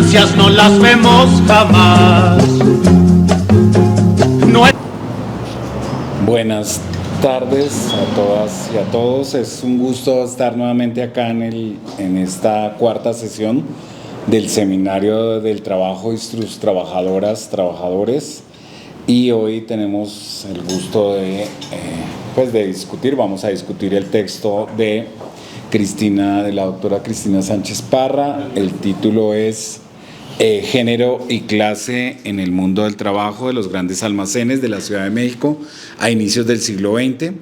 distancias no las vemos jamás. No hay... Buenas tardes a todas y a todos. Es un gusto estar nuevamente acá en esta cuarta sesión del Seminario del Trabajo y sus trabajadoras, trabajadores. Y hoy tenemos el gusto de discutir. Vamos a discutir el texto de la doctora Cristina Sánchez Parra. El título es Género y clase en el mundo del trabajo de los grandes almacenes de la Ciudad de México a inicios del siglo XX.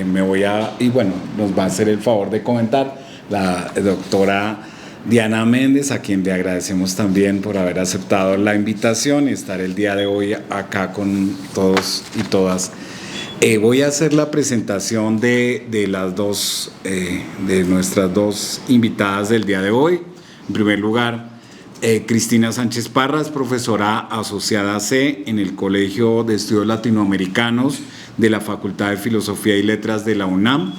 Nos va a hacer el favor de comentar la doctora Diana Méndez, a quien le agradecemos también por haber aceptado la invitación y estar el día de hoy acá con todos y todas. Voy a hacer la presentación de nuestras dos invitadas del día de hoy. En primer lugar, Cristina Sánchez Parra es profesora asociada C en el Colegio de Estudios Latinoamericanos de la Facultad de Filosofía y Letras de la UNAM.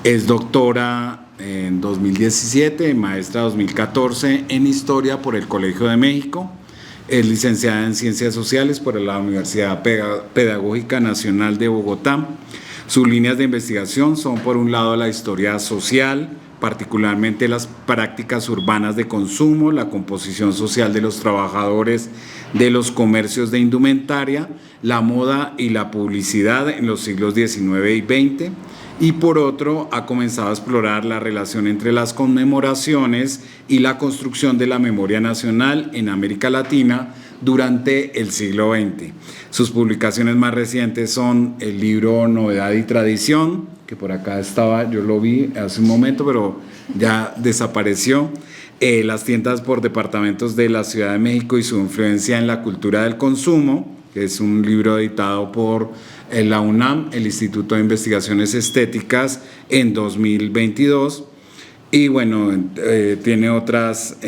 Es doctora en 2017, maestra 2014 en Historia por el Colegio de México. Es licenciada en Ciencias Sociales por la Universidad Pedagógica Nacional de Bogotá. Sus líneas de investigación son, por un lado, la historia social, particularmente las prácticas urbanas de consumo, la composición social de los trabajadores de los comercios de indumentaria, la moda y la publicidad en los siglos XIX y XX. Y por otro, ha comenzado a explorar la relación entre las conmemoraciones y la construcción de la memoria nacional en América Latina durante el siglo XX. Sus publicaciones más recientes son el libro Novedad y Tradición, que por acá estaba, yo lo vi hace un momento, pero ya desapareció. Las tiendas por departamentos de la Ciudad de México y su influencia en la cultura del consumo, que es un libro editado por la UNAM, el Instituto de Investigaciones Estéticas, en 2022. Y tiene otras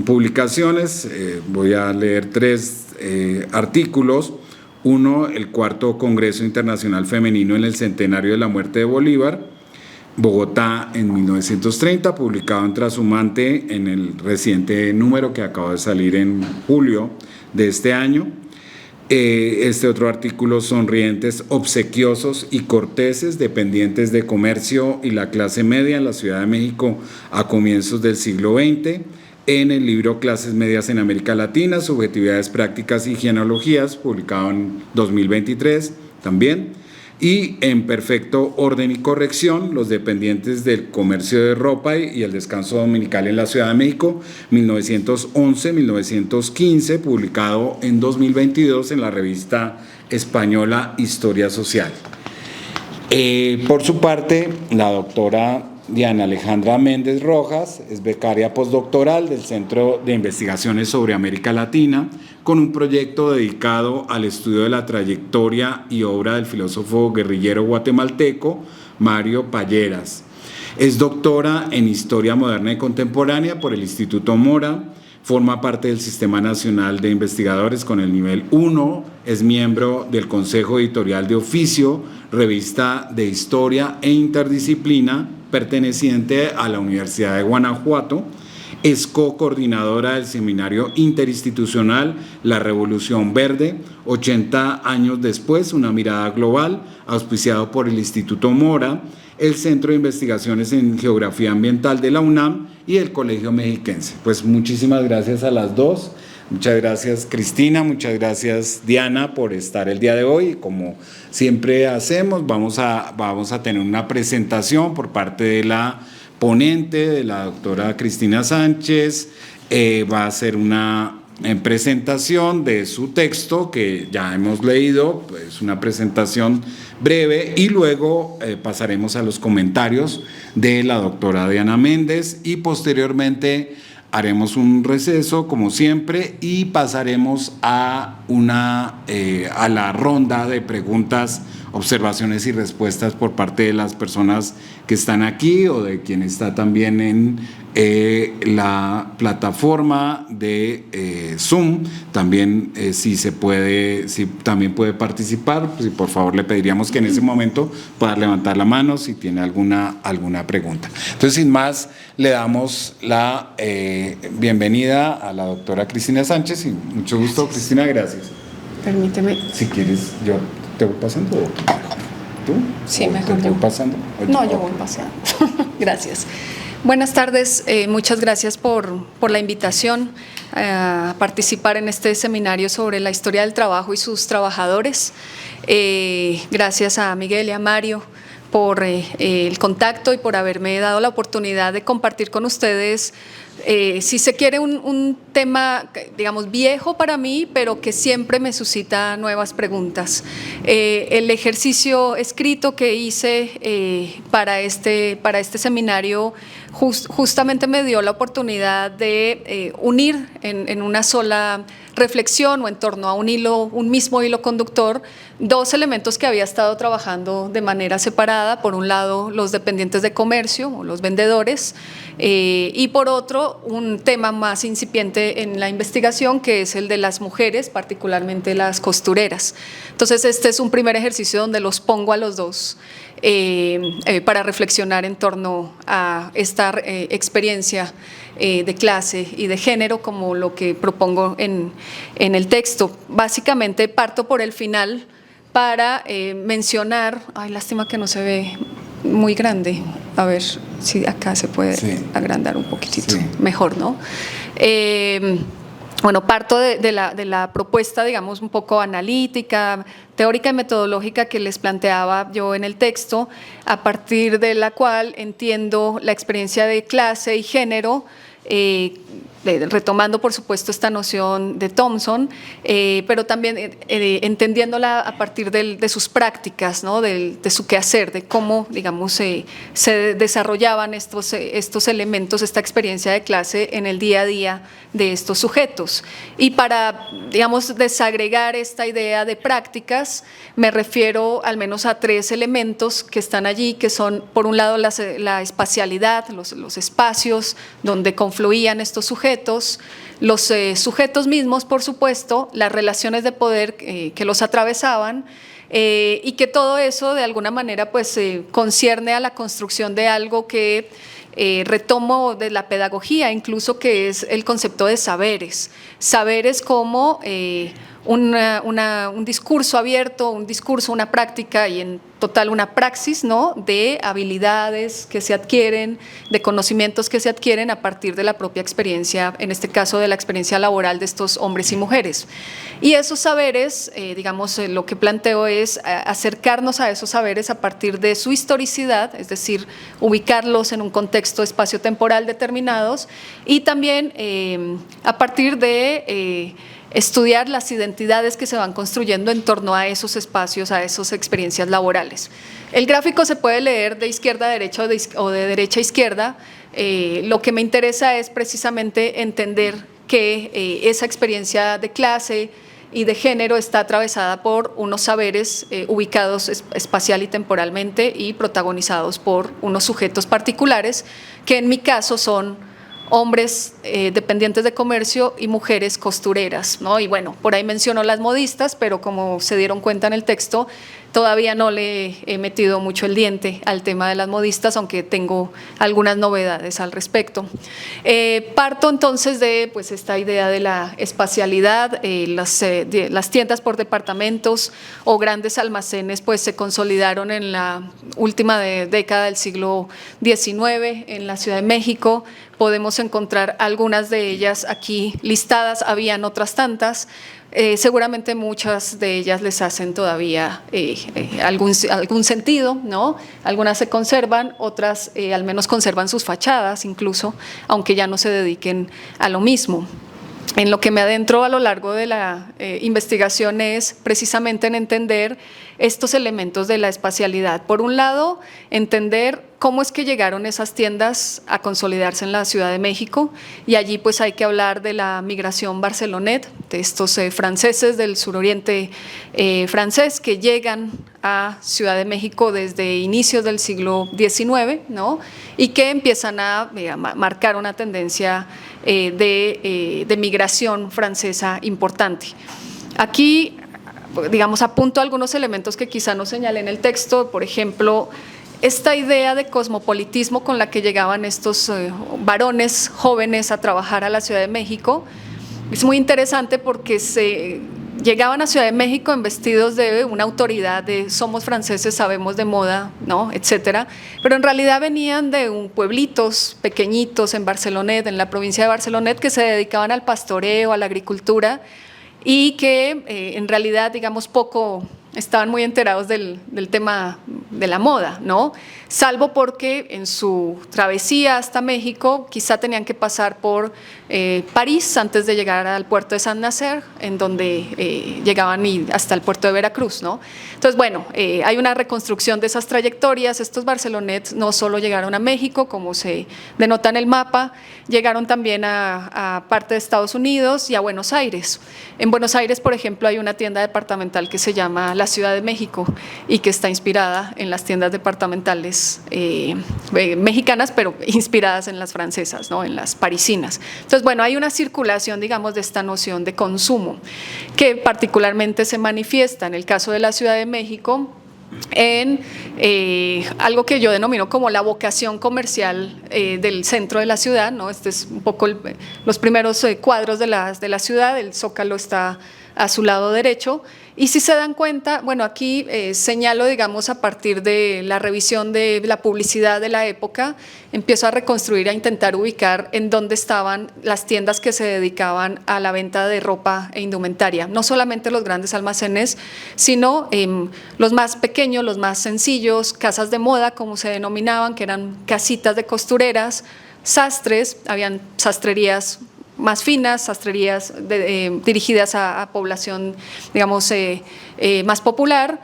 publicaciones. Voy a leer tres artículos. Uno, el cuarto Congreso Internacional Femenino en el Centenario de la Muerte de Bolívar, Bogotá en 1930, publicado en Trashumante en el reciente número que acaba de salir en julio de este año. Este otro artículo, Sonrientes, Obsequiosos y Corteses, dependientes de comercio y la clase media en la Ciudad de México a comienzos del siglo XX, en el libro Clases Medias en América Latina, Subjetividades Prácticas y Genealogías, publicado en 2023 también. Y en Perfecto Orden y Corrección, los dependientes del comercio de ropa y el descanso dominical en la Ciudad de México, 1911-1915, publicado en 2022 en la revista española Historia Social. Por su parte, la doctora Diana Alejandra Méndez Rojas es becaria postdoctoral del Centro de Investigaciones sobre América Latina, con un proyecto dedicado al estudio de la trayectoria y obra del filósofo guerrillero guatemalteco Mario Palleras. Es doctora en Historia Moderna y Contemporánea por el Instituto Mora, forma parte del Sistema Nacional de Investigadores con el nivel 1, es miembro del Consejo Editorial de Oficio, revista de Historia e Interdisciplina, perteneciente a la Universidad de Guanajuato. Es co-coordinadora del Seminario Interinstitucional La Revolución Verde, 80 años después, una mirada global, auspiciado por el Instituto Mora, el Centro de Investigaciones en Geografía Ambiental de la UNAM y el Colegio Mexiquense. Pues muchísimas gracias a las dos. Muchas gracias, Cristina, muchas gracias, Diana, por estar el día de hoy. Como siempre hacemos, vamos a tener una presentación por parte de la ponente, de la doctora Cristina Sánchez. Va a hacer una presentación de su texto que ya hemos leído, pues una presentación breve, y luego pasaremos a los comentarios de la doctora Diana Méndez y posteriormente haremos un receso como siempre y pasaremos a la ronda de preguntas observaciones y respuestas por parte de las personas que están aquí o de quien está también en la plataforma de Zoom. También si también puede participar, pues, por favor le pediríamos que en ese momento pueda levantar la mano si tiene alguna pregunta. Entonces, sin más, le damos la bienvenida a la doctora Cristina Sánchez y mucho gusto. Gracias. Cristina, gracias. Permíteme. Si quieres, yo te voy pasando o tú. Sí, mejor yo. ¿Te voy pasando? No, yo voy pasando. Gracias. Buenas tardes, muchas gracias por la invitación a participar en este seminario sobre la historia del trabajo y sus trabajadores. Gracias a Miguel y a Mario por el contacto y por haberme dado la oportunidad de compartir con ustedes, si se quiere, un tema, digamos, viejo para mí, pero que siempre me suscita nuevas preguntas. El ejercicio escrito que hice para este seminario justamente me dio la oportunidad de unir en una sola reflexión o en torno a un mismo hilo conductor, dos elementos que había estado trabajando de manera separada. Por un lado, los dependientes de comercio o los vendedores, y por otro, un tema más incipiente en la investigación, que es el de las mujeres, particularmente las costureras. Entonces, este es un primer ejercicio donde los pongo a los dos para reflexionar en torno a esta experiencia de clase y de género, como lo que propongo en el texto. Básicamente parto por el final para mencionar, ay, lástima que no se ve muy grande, a ver si acá se puede agrandar un poquitito, mejor, ¿no? Bueno, parto de la propuesta, digamos, un poco analítica, teórica y metodológica que les planteaba yo en el texto, a partir de la cual entiendo la experiencia de clase y género, retomando por supuesto esta noción de Thompson, pero también entendiéndola a partir de sus prácticas, ¿no? de su quehacer, de cómo, digamos, se desarrollaban estos elementos, esta experiencia de clase en el día a día de estos sujetos. Y para, digamos, desagregar esta idea de prácticas, me refiero al menos a tres elementos que están allí, que son, por un lado, la espacialidad, los espacios donde confluían estos sujetos, los sujetos mismos, por supuesto, las relaciones de poder que los atravesaban, y que todo eso de alguna manera pues concierne a la construcción de algo que retomo de la pedagogía, incluso, que es el concepto de saberes como un discurso abierto, un discurso, una práctica y en total una praxis, ¿no? de habilidades que se adquieren, de conocimientos que se adquieren a partir de la propia experiencia, en este caso de la experiencia laboral de estos hombres y mujeres. Y esos saberes, digamos, lo que planteo es acercarnos a esos saberes a partir de su historicidad, es decir, ubicarlos en un contexto espacio-temporal determinados, y también a partir de estudiar las identidades que se van construyendo en torno a esos espacios, a esas experiencias laborales. El gráfico se puede leer de izquierda a derecha o de derecha a izquierda. Lo que me interesa es precisamente entender que esa experiencia de clase y de género está atravesada por unos saberes ubicados espacial y temporalmente y protagonizados por unos sujetos particulares, que en mi caso son hombres dependientes de comercio y mujeres costureras, ¿no? Y bueno, por ahí menciono las modistas, pero como se dieron cuenta en el texto, todavía no le he metido mucho el diente al tema de las modistas, aunque tengo algunas novedades al respecto. Parto entonces de pues, esta idea de la espacialidad. Las tiendas por departamentos o grandes almacenes pues, se consolidaron en la última década del siglo XIX en la Ciudad de México. Podemos encontrar algunas de ellas aquí listadas, habían otras tantas. Seguramente muchas de ellas les hacen todavía algún sentido, ¿no? Algunas se conservan, otras al menos conservan sus fachadas incluso, aunque ya no se dediquen a lo mismo. En lo que me adentro a lo largo de la investigación es precisamente en entender estos elementos de la espacialidad. Por un lado, entender cómo es que llegaron esas tiendas a consolidarse en la Ciudad de México, y allí pues hay que hablar de la migración Barcelonet, de estos franceses del suroriente francés que llegan a Ciudad de México desde inicios del siglo XIX, ¿no? Y que empiezan a marcar una tendencia de migración francesa importante. Aquí, digamos, apunto algunos elementos que quizá no señalé en el texto, por ejemplo, esta idea de cosmopolitismo con la que llegaban estos varones jóvenes a trabajar a la Ciudad de México. Es muy interesante porque llegaban a Ciudad de México en vestidos de una autoridad de somos franceses, sabemos de moda, ¿no?, etcétera, pero en realidad venían de pueblitos pequeñitos en Barcelonet, en la provincia de Barcelonet, que se dedicaban al pastoreo, a la agricultura, y que en realidad, digamos, poco estaban muy enterados del tema de la moda, ¿no? Salvo porque en su travesía hasta México quizá tenían que pasar por París antes de llegar al puerto de Saint-Nazaire, en donde llegaban hasta el puerto de Veracruz, ¿no? Entonces, bueno, hay una reconstrucción de esas trayectorias. Estos barcelonets no solo llegaron a México, como se denota en el mapa, llegaron también a parte de Estados Unidos y a Buenos Aires. En Buenos Aires, por ejemplo, hay una tienda departamental que se llama La Ciudad de México y que está inspirada en las tiendas departamentales mexicanas, pero inspiradas en las francesas, ¿no?, en las parisinas. Entonces, bueno, hay una circulación, digamos, de esta noción de consumo que particularmente se manifiesta en el caso de la Ciudad de México en algo que yo denomino como la vocación comercial del centro de la ciudad, ¿no? Este es un poco los primeros cuadros de la ciudad. El Zócalo está a su lado derecho, y si se dan cuenta, bueno, aquí señalo, digamos, a partir de la revisión de la publicidad de la época, empiezo a reconstruir, a intentar ubicar en dónde estaban las tiendas que se dedicaban a la venta de ropa e indumentaria, no solamente los grandes almacenes, sino los más pequeños, los más sencillos, casas de moda, como se denominaban, que eran casitas de costureras, sastres, habían sastrerías más finas, sastrerías dirigidas a población, digamos, más popular,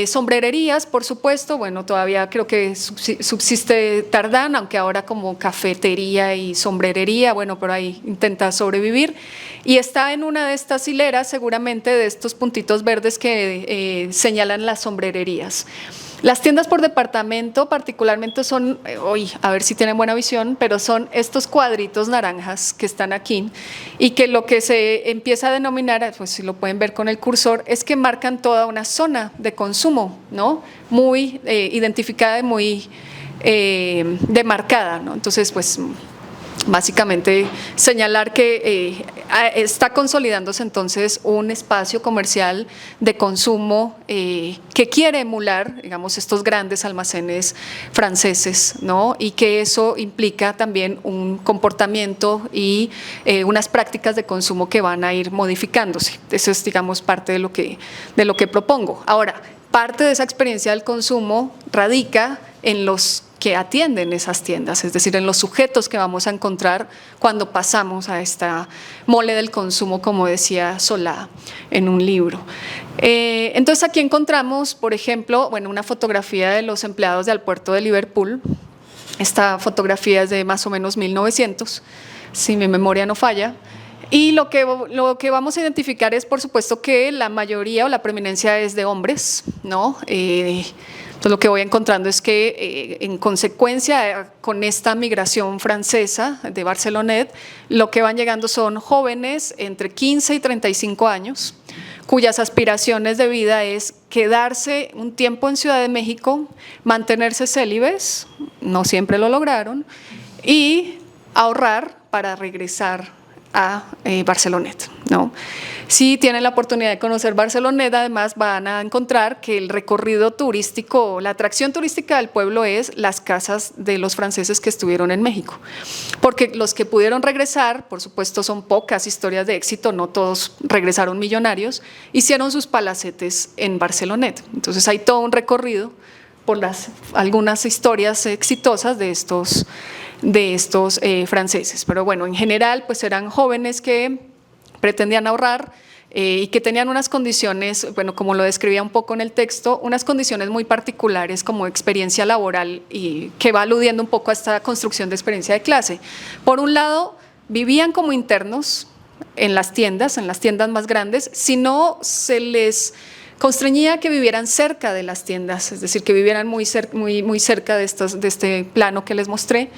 sombrererías, por supuesto. Bueno, todavía creo que subsiste Tardán, aunque ahora como cafetería y sombrerería, bueno, pero ahí intenta sobrevivir, y está en una de estas hileras seguramente de estos puntitos verdes que señalan las sombrererías. Las tiendas por departamento particularmente son, a ver si tienen buena visión, pero son estos cuadritos naranjas que están aquí, y que lo que se empieza a denominar, pues si lo pueden ver con el cursor, es que marcan toda una zona de consumo, ¿no?, muy identificada y muy demarcada, ¿no? Entonces, pues básicamente señalar que está consolidándose entonces un espacio comercial de consumo que quiere emular, digamos, estos grandes almacenes franceses, ¿no?, y que eso implica también un comportamiento y unas prácticas de consumo que van a ir modificándose. Eso es, digamos, parte de lo que propongo. Ahora, parte de esa experiencia del consumo radica en los que atienden esas tiendas, es decir, en los sujetos que vamos a encontrar cuando pasamos a esta mole del consumo, como decía Solá en un libro. Entonces aquí encontramos, por ejemplo, bueno, una fotografía de los empleados del puerto de Liverpool. Esta fotografía es de más o menos 1900, si mi memoria no falla. Y lo que vamos a identificar es, por supuesto, que la mayoría o la preeminencia es de hombres, ¿no? Entonces lo que voy encontrando es que en consecuencia con esta migración francesa de Barcelonet, lo que van llegando son jóvenes entre 15 y 35 años, cuyas aspiraciones de vida es quedarse un tiempo en Ciudad de México, mantenerse célibes, no siempre lo lograron, y ahorrar para regresar a Barcelonet, ¿no? Si tienen la oportunidad de conocer Barcelonet, además van a encontrar que el recorrido turístico, la atracción turística del pueblo es las casas de los franceses que estuvieron en México, porque los que pudieron regresar, por supuesto son pocas historias de éxito, no todos regresaron millonarios, hicieron sus palacetes en Barcelonet. Entonces hay todo un recorrido por algunas historias exitosas de estos franceses, pero bueno, en general pues eran jóvenes que pretendían ahorrar y que tenían unas condiciones, bueno, como lo describía un poco en el texto, unas condiciones muy particulares como experiencia laboral y que va aludiendo un poco a esta construcción de experiencia de clase. Por un lado, vivían como internos en las tiendas más grandes, si no se les constreñía que vivieran cerca de las tiendas, es decir, que vivieran muy cerca de este plano que les mostré,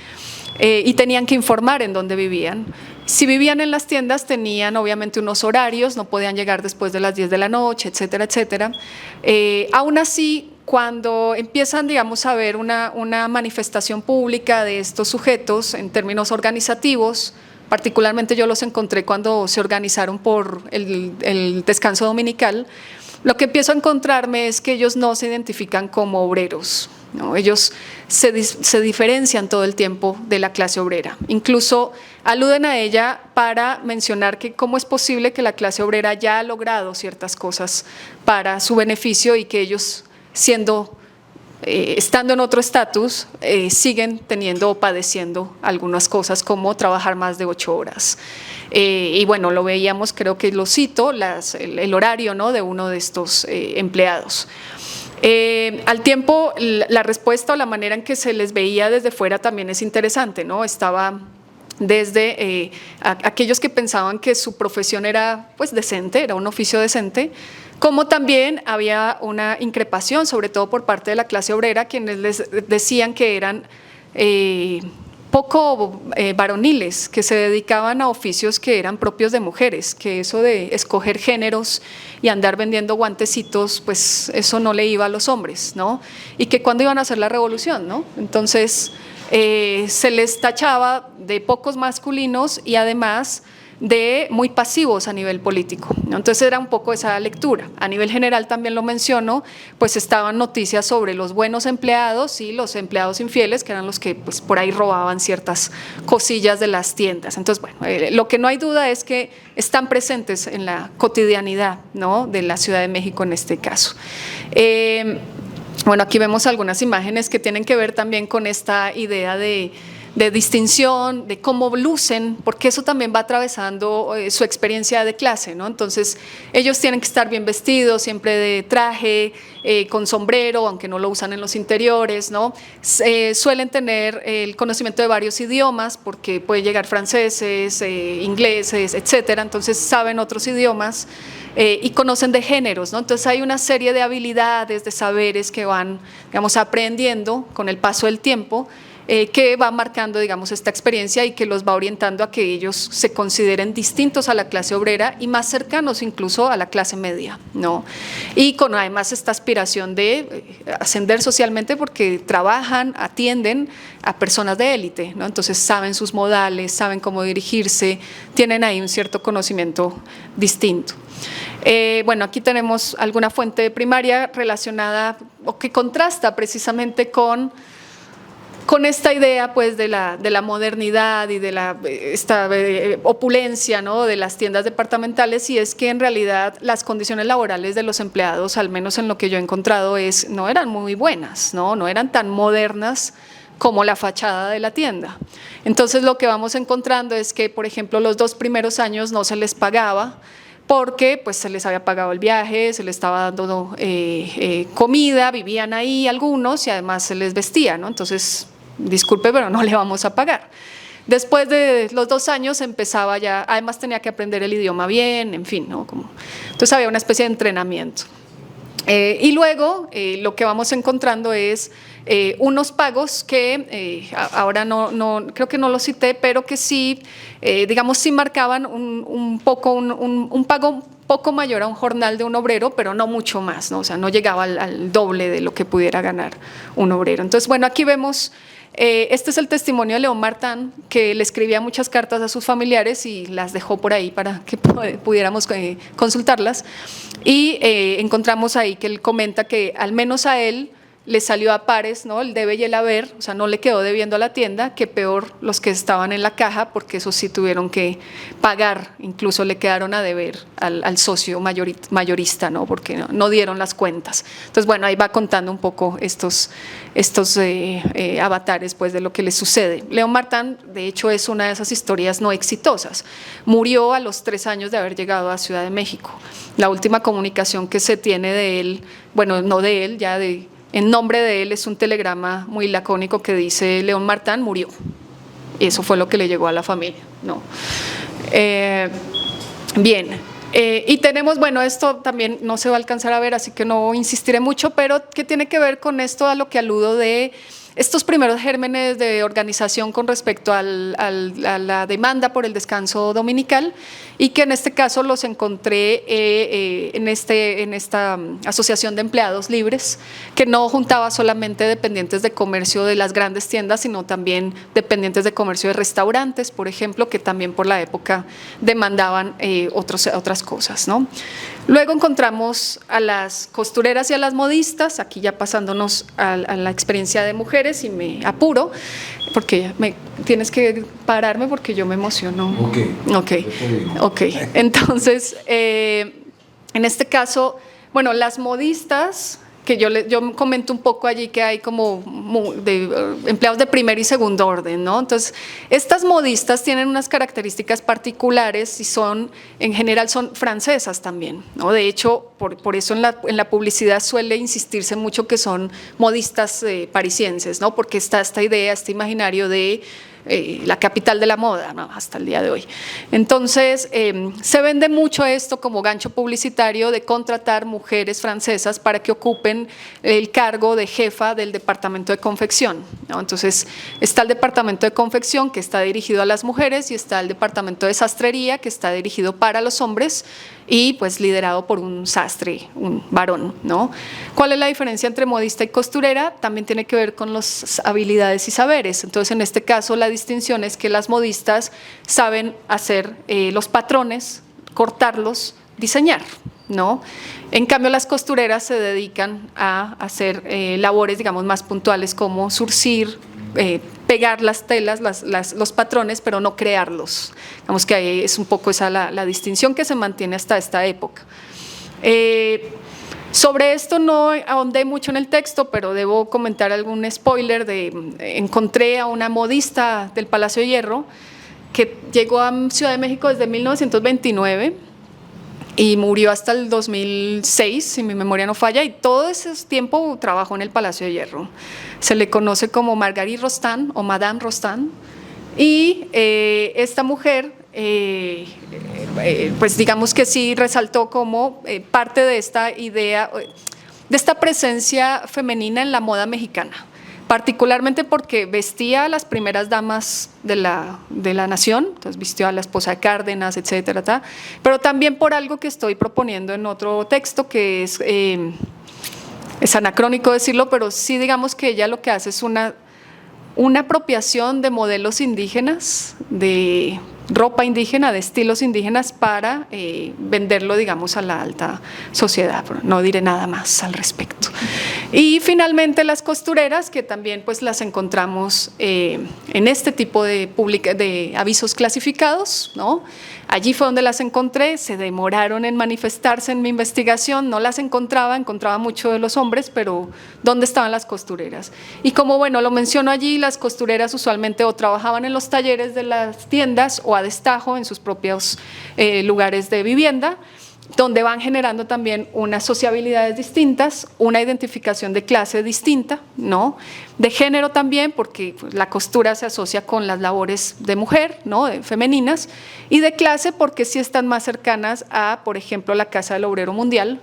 y tenían que informar en dónde vivían. Si vivían en las tiendas tenían obviamente unos horarios, no podían llegar después de las 10 de la noche, etcétera, etcétera. Aún así, cuando empiezan, digamos, a ver una manifestación pública de estos sujetos en términos organizativos, particularmente yo los encontré cuando se organizaron por el descanso dominical, lo que empiezo a encontrarme es que ellos no se identifican como obreros, ¿no? Ellos se diferencian todo el tiempo de la clase obrera. Incluso aluden a ella para mencionar que cómo es posible que la clase obrera ya ha logrado ciertas cosas para su beneficio y que ellos, estando en otro estatus, siguen teniendo o padeciendo algunas cosas como trabajar más de 8 horas. Y bueno, lo veíamos, creo que lo cito, el horario, ¿no?, de uno de estos empleados. Al tiempo, la respuesta o la manera en que se les veía desde fuera también es interesante, ¿no? Estaba desde aquellos que pensaban que su profesión era pues decente, era un oficio decente, como también había una increpación, sobre todo por parte de la clase obrera, quienes les decían que eran poco varoniles, que se dedicaban a oficios que eran propios de mujeres, que eso de escoger géneros y andar vendiendo guantecitos, pues eso no le iba a los hombres, ¿no? Y que cuando iban a hacer la revolución, ¿no? Entonces se les tachaba de pocos masculinos y además de muy pasivos a nivel político, ¿no? Entonces era un poco esa lectura. A nivel general también lo menciono, pues estaban noticias sobre los buenos empleados y los empleados infieles, que eran los que pues por ahí robaban ciertas cosillas de las tiendas. Entonces, bueno, lo que no hay duda es que están presentes en la cotidianidad, ¿no?, de la Ciudad de México en este caso. Bueno, aquí vemos algunas imágenes que tienen que ver también con esta idea de distinción, de cómo lucen, porque eso también va atravesando su experiencia de clase, ¿no? Entonces, ellos tienen que estar bien vestidos, siempre de traje, con sombrero, aunque no lo usan en los interiores, ¿no? Suelen tener el conocimiento de varios idiomas, porque puede llegar franceses, ingleses, etcétera, entonces saben otros idiomas. Y conocen de géneros, ¿no? Entonces hay una serie de habilidades, de saberes que van, digamos, aprendiendo con el paso del tiempo, que va marcando, digamos, esta experiencia y que los va orientando a que ellos se consideren distintos a la clase obrera y más cercanos incluso a la clase media, ¿no? Y con además esta aspiración de ascender socialmente porque trabajan, atienden a personas de élite, ¿no? Entonces saben sus modales, saben cómo dirigirse, tienen ahí un cierto conocimiento distinto. Bueno, aquí tenemos alguna fuente primaria relacionada o que contrasta precisamente con esta idea pues de la modernidad y de esta opulencia, ¿no?, de las tiendas departamentales, y es que en realidad las condiciones laborales de los empleados, al menos en lo que yo he encontrado, no eran muy buenas, no eran tan modernas como la fachada de la tienda. Entonces lo que vamos encontrando es que, por ejemplo, los 2 primeros años no se les pagaba, porque pues se les había pagado el viaje, se les estaba dando comida, vivían ahí algunos y además se les vestía, ¿no? Entonces, disculpe, pero no le vamos a pagar. Después de los 2 años empezaba ya, además tenía que aprender el idioma bien, en fin, ¿no? Entonces había una especie de entrenamiento. Y luego lo que vamos encontrando es unos pagos que ahora no creo que no los cité, pero que sí, digamos, sí marcaban un pago un poco mayor a un jornal de un obrero, pero no mucho más, ¿no? O sea, no llegaba al doble de lo que pudiera ganar un obrero. Entonces, bueno, aquí vemos, este es el testimonio de León Martán, que le escribía muchas cartas a sus familiares y las dejó por ahí para que pudiéramos consultarlas. Y encontramos ahí que él comenta que al menos a él le salió a pares, ¿no? El debe y el haber, o sea, no le quedó debiendo a la tienda, que peor los que estaban en la caja, porque esos sí tuvieron que pagar, incluso le quedaron a deber al socio mayorista, ¿no? Porque no dieron las cuentas. Entonces, bueno, ahí va contando un poco estos avatares, pues, de lo que les sucede. León Martin, de hecho, es una de esas historias no exitosas. Murió a los 3 años de haber llegado a Ciudad de México. La última comunicación que se tiene de él, bueno, no de él, ya en nombre de él, es un telegrama muy lacónico que dice: León Martin murió. Y eso fue lo que le llegó a la familia, ¿no? Bien, y tenemos, bueno, esto también no se va a alcanzar a ver, así que no insistiré mucho, pero que tiene que ver con esto a lo que aludo de estos primeros gérmenes de organización con respecto a la demanda por el descanso dominical, y que en este caso los encontré en esta asociación de empleados libres, que no juntaba solamente dependientes de comercio de las grandes tiendas, sino también dependientes de comercio de restaurantes, por ejemplo, que también por la época demandaban otras cosas, ¿no? Luego encontramos a las costureras y a las modistas, aquí ya pasándonos a la experiencia de mujeres, y me apuro, porque tienes que pararme porque yo me emociono. Ok. Entonces, en este caso, bueno, las modistas, que yo comento un poco allí que hay como empleados de primer y segundo orden, ¿no? Entonces, estas modistas tienen unas características particulares y en general son francesas también, ¿no? De hecho, por eso en la publicidad suele insistirse mucho que son modistas parisienses, ¿no? Porque está esta idea, este imaginario de la capital de la moda, ¿no? Hasta el día de hoy. Entonces, se vende mucho esto como gancho publicitario de contratar mujeres francesas para que ocupen el cargo de jefa del departamento de confección, ¿no? Entonces, está el departamento de confección, que está dirigido a las mujeres, y está el departamento de sastrería, que está dirigido para los hombres, y pues liderado por un sastre, un varón, ¿no? ¿Cuál es la diferencia entre modista y costurera? También tiene que ver con las habilidades y saberes. Entonces, en este caso, la distinción es que las modistas saben hacer los patrones, cortarlos, diseñar, ¿no? En cambio, las costureras se dedican a hacer labores, digamos, más puntuales, como surcir, pegar las telas, los patrones, pero no crearlos. Digamos que ahí es un poco esa la distinción que se mantiene hasta esta época. Sobre esto no ahondé mucho en el texto, pero debo comentar algún spoiler. Encontré a una modista del Palacio de Hierro que llegó a Ciudad de México desde 1929 y murió hasta el 2006, si mi memoria no falla, y todo ese tiempo trabajó en el Palacio de Hierro. Se le conoce como Marguerite Rostand o Madame Rostand, y esta mujer, pues digamos que sí resaltó como parte de esta idea, de esta presencia femenina en la moda mexicana, particularmente porque vestía a las primeras damas de la nación, entonces vistió a la esposa de Cárdenas, etcétera, pero también por algo que estoy proponiendo en otro texto, que es anacrónico decirlo, pero sí digamos que ella lo que hace es una apropiación de modelos indígenas, de ropa indígena, de estilos indígenas, para venderlo, digamos, a la alta sociedad. No diré nada más al respecto. Y finalmente las costureras, que también pues las encontramos en este tipo de avisos clasificados, ¿no? Allí fue donde las encontré, se demoraron en manifestarse en mi investigación, no las encontraba mucho de los hombres, pero ¿dónde estaban las costureras? Y como, bueno, lo menciono allí, las costureras usualmente o trabajaban en los talleres de las tiendas o a destajo en sus propios lugares de vivienda, donde van generando también unas sociabilidades distintas, una identificación de clase distinta, ¿no? De género también, porque pues, la costura se asocia con las labores de mujer, ¿no? Femeninas, y de clase porque sí están más cercanas a, por ejemplo, la Casa del Obrero Mundial,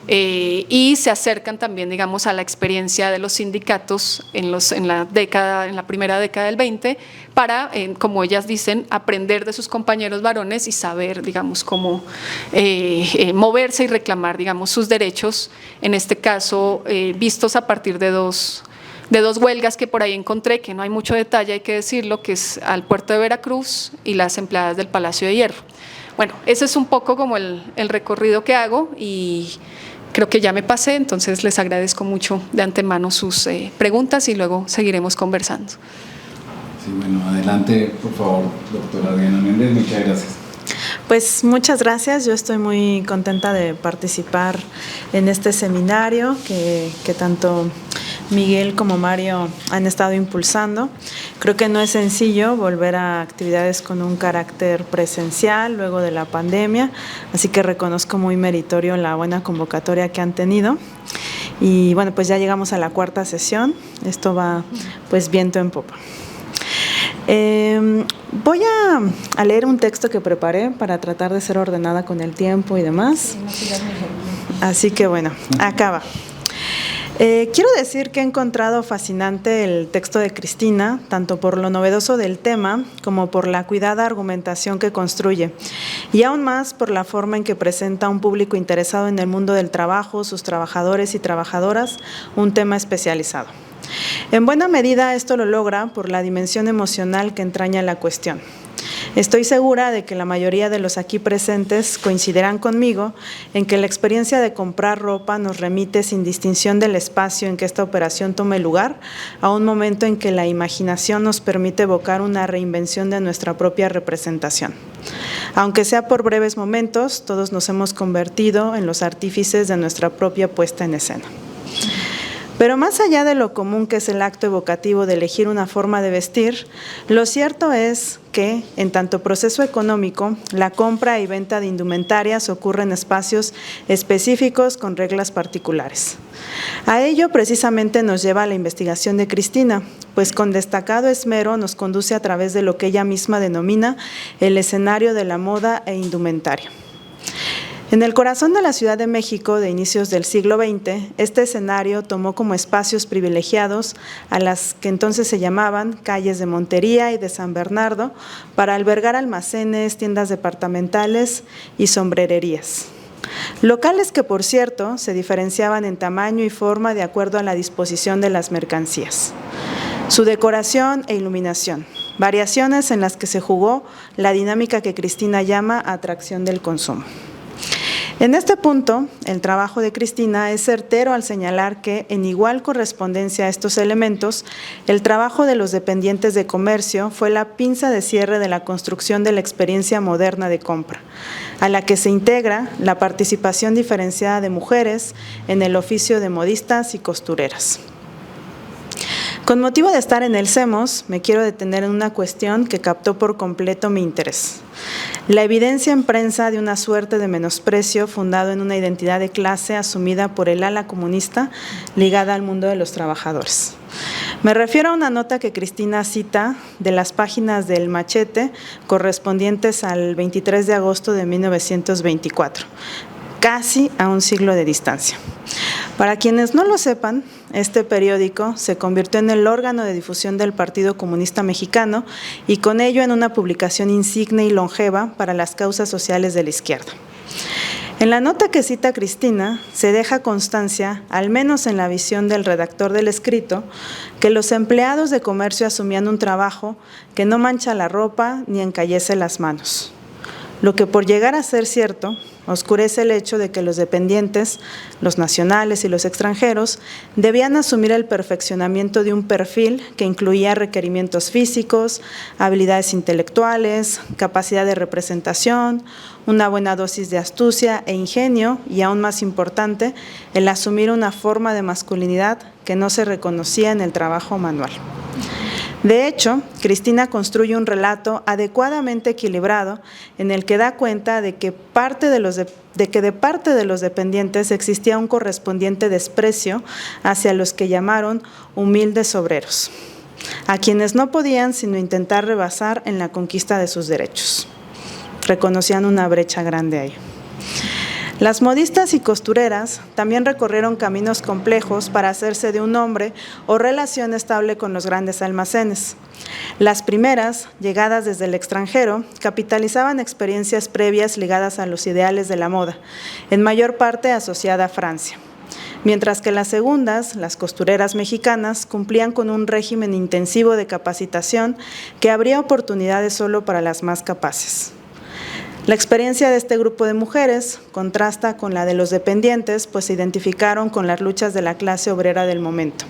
y se acercan también, digamos, a la experiencia de los sindicatos en la primera década del 20, para, como ellas dicen, aprender de sus compañeros varones y saber, digamos, cómo moverse y reclamar, digamos, sus derechos, en este caso, vistos a partir de dos huelgas que por ahí encontré, que no hay mucho detalle, hay que decirlo, que es al puerto de Veracruz y las empleadas del Palacio de Hierro. Bueno, ese es un poco como el recorrido que hago, y Creo que ya me pasé, entonces les agradezco mucho de antemano sus preguntas y luego seguiremos conversando. Sí, bueno, adelante, por favor, doctora Diana Méndez, muchas gracias. Pues muchas gracias, yo estoy muy contenta de participar en este seminario que tanto Miguel como Mario han estado impulsando. Creo que no es sencillo volver a actividades con un carácter presencial luego de la pandemia, así que reconozco muy meritorio la buena convocatoria que han tenido. Y bueno, pues ya llegamos a la 4ª sesión, esto va pues viento en popa. Voy a leer un texto que preparé para tratar de ser ordenada con el tiempo y demás. Así que bueno, acaba. Quiero decir que he encontrado fascinante el texto de Cristina, tanto por lo novedoso del tema como por la cuidada argumentación que construye, y aún más por la forma en que presenta a un público interesado en el mundo del trabajo, sus trabajadores y trabajadoras, un tema especializado. En buena medida esto lo logra por la dimensión emocional que entraña la cuestión. Estoy segura de que la mayoría de los aquí presentes coincidirán conmigo en que la experiencia de comprar ropa nos remite sin distinción del espacio en que esta operación tome lugar a un momento en que la imaginación nos permite evocar una reinvención de nuestra propia representación. Aunque sea por breves momentos, todos nos hemos convertido en los artífices de nuestra propia puesta en escena. Pero más allá de lo común que es el acto evocativo de elegir una forma de vestir, lo cierto es que, en tanto proceso económico, la compra y venta de indumentarias ocurre en espacios específicos con reglas particulares. A ello precisamente nos lleva la investigación de Cristina, pues con destacado esmero nos conduce a través de lo que ella misma denomina el escenario de la moda e indumentaria. En el corazón de la Ciudad de México de inicios del siglo XX, este escenario tomó como espacios privilegiados a las que entonces se llamaban calles de Montería y de San Bernardo para albergar almacenes, tiendas departamentales y sombrererías. Locales que, por cierto, se diferenciaban en tamaño y forma de acuerdo a la disposición de las mercancías. Su decoración e iluminación, variaciones en las que se jugó la dinámica que Cristina llama atracción del consumo. En este punto, el trabajo de Cristina es certero al señalar que, en igual correspondencia a estos elementos, el trabajo de los dependientes de comercio fue la pinza de cierre de la construcción de la experiencia moderna de compra, a la que se integra la participación diferenciada de mujeres en el oficio de modistas y costureras. Con motivo de estar en el CEMOS, me quiero detener en una cuestión que captó por completo mi interés. La evidencia en prensa de una suerte de menosprecio fundado en una identidad de clase asumida por el ala comunista ligada al mundo de los trabajadores. Me refiero a una nota que Cristina cita de las páginas del Machete correspondientes al 23 de agosto de 1924, casi a un siglo de distancia. Para quienes no lo sepan, este periódico se convirtió en el órgano de difusión del Partido Comunista Mexicano y con ello en una publicación insigne y longeva para las causas sociales de la izquierda. En la nota que cita Cristina, se deja constancia, al menos en la visión del redactor del escrito, que los empleados de comercio asumían un trabajo que no mancha la ropa ni encallece las manos. Lo que, por llegar a ser cierto, oscurece el hecho de que los dependientes, los nacionales y los extranjeros, debían asumir el perfeccionamiento de un perfil que incluía requerimientos físicos, habilidades intelectuales, capacidad de representación, una buena dosis de astucia e ingenio y, aún más importante, el asumir una forma de masculinidad que no se reconocía en el trabajo manual. De hecho, Cristina construye un relato adecuadamente equilibrado en el que da cuenta de que de parte de los dependientes existía un correspondiente desprecio hacia los que llamaron humildes obreros, a quienes no podían sino intentar rebasar en la conquista de sus derechos. Reconocían una brecha grande ahí. Las modistas y costureras también recorrieron caminos complejos para hacerse de un nombre o relación estable con los grandes almacenes. Las primeras, llegadas desde el extranjero, capitalizaban experiencias previas ligadas a los ideales de la moda, en mayor parte asociada a Francia. Mientras que las segundas, las costureras mexicanas, cumplían con un régimen intensivo de capacitación que abría oportunidades solo para las más capaces. La experiencia de este grupo de mujeres contrasta con la de los dependientes, pues se identificaron con las luchas de la clase obrera del momento.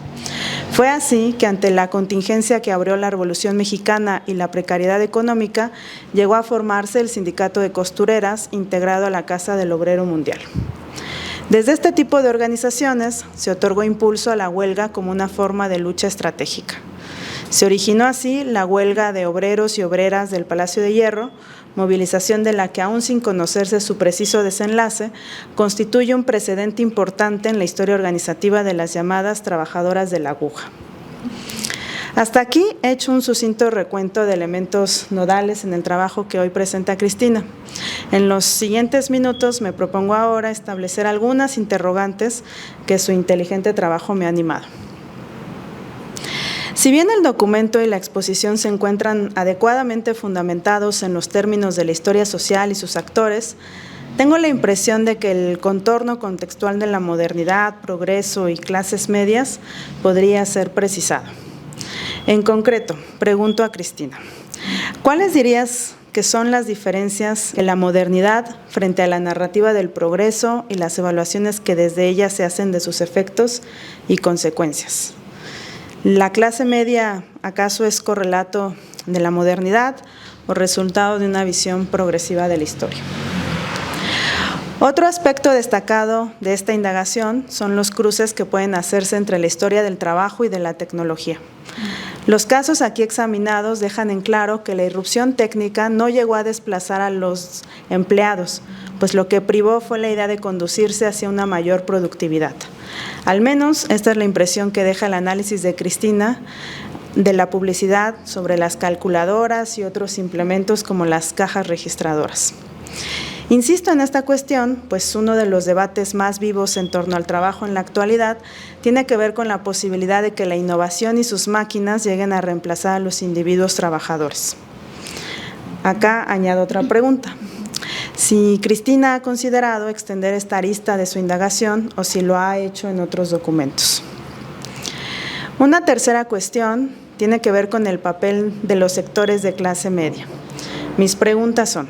Fue así que ante la contingencia que abrió la Revolución Mexicana y la precariedad económica, llegó a formarse el Sindicato de Costureras, integrado a la Casa del Obrero Mundial. Desde este tipo de organizaciones se otorgó impulso a la huelga como una forma de lucha estratégica. Se originó así la huelga de obreros y obreras del Palacio de Hierro, movilización de la que, aún sin conocerse su preciso desenlace, constituye un precedente importante en la historia organizativa de las llamadas trabajadoras de la aguja. Hasta aquí he hecho un sucinto recuento de elementos nodales en el trabajo que hoy presenta Cristina. En los siguientes minutos me propongo ahora establecer algunas interrogantes que su inteligente trabajo me ha animado. Si bien el documento y la exposición se encuentran adecuadamente fundamentados en los términos de la historia social y sus actores, tengo la impresión de que el contorno contextual de la modernidad, progreso y clases medias podría ser precisado. En concreto, pregunto a Cristina, ¿cuáles dirías que son las diferencias en la modernidad frente a la narrativa del progreso y las evaluaciones que desde ella se hacen de sus efectos y consecuencias? ¿La clase media acaso es correlato de la modernidad o resultado de una visión progresiva de la historia? Otro aspecto destacado de esta indagación son los cruces que pueden hacerse entre la historia del trabajo y de la tecnología. Los casos aquí examinados dejan en claro que la irrupción técnica no llegó a desplazar a los empleados, pues lo que privó fue la idea de conducirse hacia una mayor productividad. Al menos esta es la impresión que deja el análisis de Cristina de la publicidad sobre las calculadoras y otros implementos como las cajas registradoras. Insisto en esta cuestión, pues uno de los debates más vivos en torno al trabajo en la actualidad tiene que ver con la posibilidad de que la innovación y sus máquinas lleguen a reemplazar a los individuos trabajadores. Acá añado otra pregunta. Si Cristina ha considerado extender esta arista de su indagación o si lo ha hecho en otros documentos. Una tercera cuestión tiene que ver con el papel de los sectores de clase media. Mis preguntas son: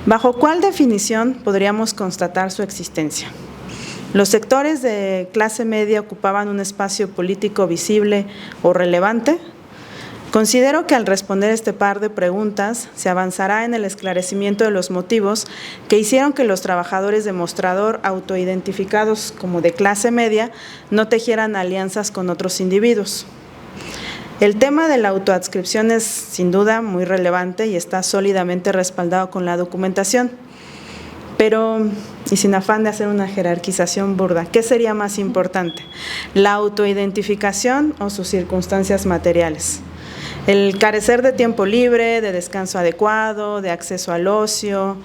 ¿bajo cuál definición podríamos constatar su existencia? ¿Los sectores de clase media ocupaban un espacio político visible o relevante? Considero que al responder este par de preguntas se avanzará en el esclarecimiento de los motivos que hicieron que los trabajadores de mostrador autoidentificados como de clase media no tejieran alianzas con otros individuos. El tema de la autoadscripción es sin duda muy relevante y está sólidamente respaldado con la documentación. Pero, y sin afán de hacer una jerarquización burda, ¿qué sería más importante? ¿La autoidentificación o sus circunstancias materiales? El carecer de tiempo libre, de descanso adecuado, de acceso al ocio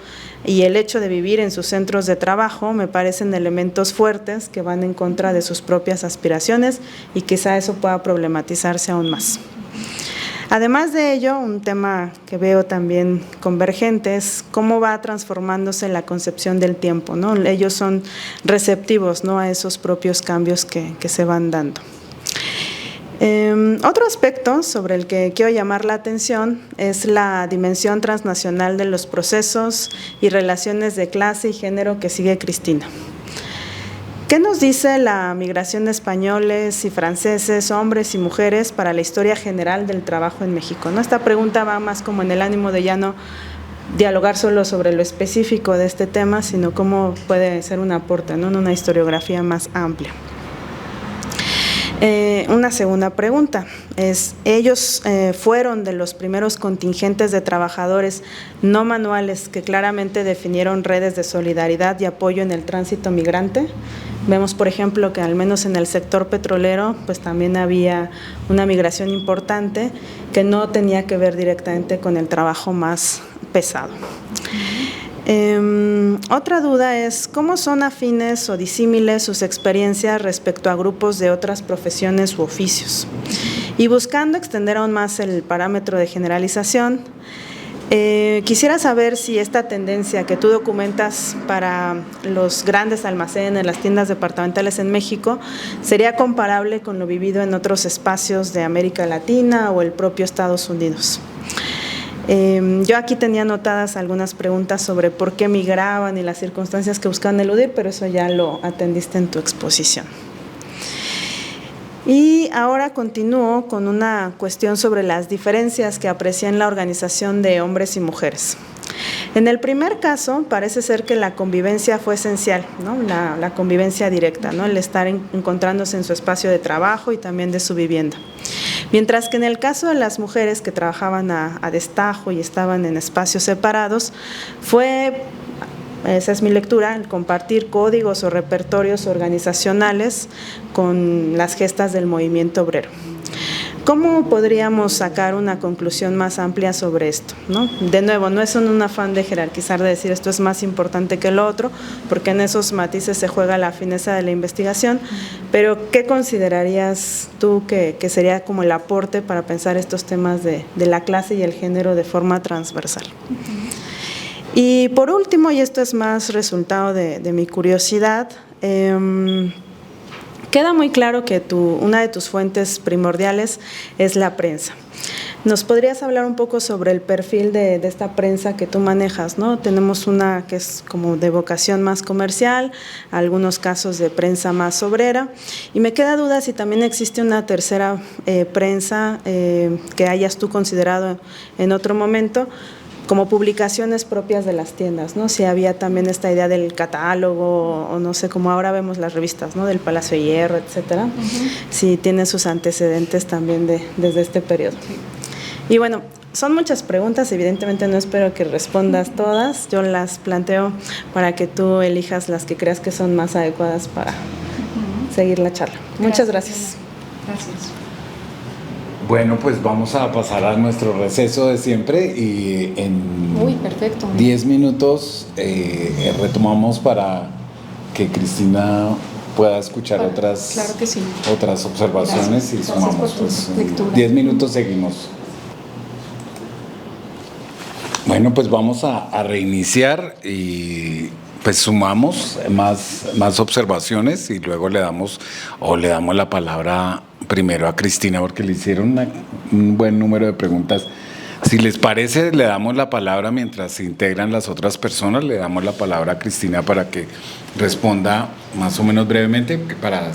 y el hecho de vivir en sus centros de trabajo me parecen elementos fuertes que van en contra de sus propias aspiraciones y quizá eso pueda problematizarse aún más. Además de ello, un tema que veo también convergente es cómo va transformándose la concepción del tiempo, ¿no? Ellos son receptivos, ¿no?, a esos propios cambios que se van dando. Otro aspecto sobre el que quiero llamar la atención es la dimensión transnacional de los procesos y relaciones de clase y género que sigue Cristina. ¿Qué nos dice la migración de españoles y franceses, hombres y mujeres, para la historia general del trabajo en México? ¿No? Esta pregunta va más como en el ánimo de ya no dialogar solo sobre lo específico de este tema, sino cómo puede ser un aporte, ¿no?, en una historiografía más amplia. Una segunda pregunta es, ¿ellos fueron de los primeros contingentes de trabajadores no manuales que claramente definieron redes de solidaridad y apoyo en el tránsito migrante? Vemos, por ejemplo, que al menos en el sector petrolero, pues también había una migración importante que no tenía que ver directamente con el trabajo más pesado. Otra duda es, ¿cómo son afines o disímiles sus experiencias respecto a grupos de otras profesiones u oficios? Y buscando extender aún más el parámetro de generalización, quisiera saber si esta tendencia que tú documentas para los grandes almacenes, las tiendas departamentales en México, sería comparable con lo vivido en otros espacios de América Latina o el propio Estados Unidos. Yo aquí tenía anotadas algunas preguntas sobre por qué migraban y las circunstancias que buscaban eludir, pero eso ya lo atendiste en tu exposición. Y ahora continúo con una cuestión sobre las diferencias que aprecié en la organización de hombres y mujeres. En el primer caso, parece ser que la convivencia fue esencial, ¿no? La convivencia directa, ¿no? El estar encontrándose en su espacio de trabajo y también de su vivienda. Mientras que en el caso de las mujeres que trabajaban a destajo y estaban en espacios separados, esa es mi lectura, el compartir códigos o repertorios organizacionales con las gestas del movimiento obrero. ¿Cómo podríamos sacar una conclusión más amplia sobre esto, ¿no? De nuevo, no es un afán de jerarquizar, de decir esto es más importante que lo otro, porque en esos matices se juega la fineza de la investigación, pero ¿qué considerarías tú que sería como el aporte para pensar estos temas de la clase y el género de forma transversal? Y por último, y esto es más resultado de mi curiosidad, queda muy claro que una de tus fuentes primordiales es la prensa. ¿Nos podrías hablar un poco sobre el perfil de esta prensa que tú manejas, ¿no? Tenemos una que es como de vocación más comercial, algunos casos de prensa más obrera, y me queda duda si también existe una tercera prensa que hayas tú considerado en otro momento, como publicaciones propias de las tiendas, ¿no? Si había también esta idea del catálogo, o no sé, como ahora vemos las revistas, ¿no? Del Palacio de Hierro, etcétera. Si tienen sus antecedentes también desde este periodo. Y bueno, son muchas preguntas, evidentemente no espero que respondas todas, yo las planteo para que tú elijas las que creas que son más adecuadas para seguir la charla. Muchas gracias. Gracias. Bueno, pues vamos a pasar a nuestro receso de siempre y en Perfecto. 10 minutos retomamos para que Cristina pueda escuchar Claro que sí. otras observaciones. Gracias. Y sumamos. Gracias por tu lectura. 10 minutos seguimos. Bueno, pues vamos a reiniciar y pues sumamos más observaciones y luego le damos la palabra primero a Cristina porque le hicieron un buen número de preguntas. Si les parece, le damos la palabra mientras se integran las otras personas, le damos la palabra a Cristina para que responda más o menos brevemente para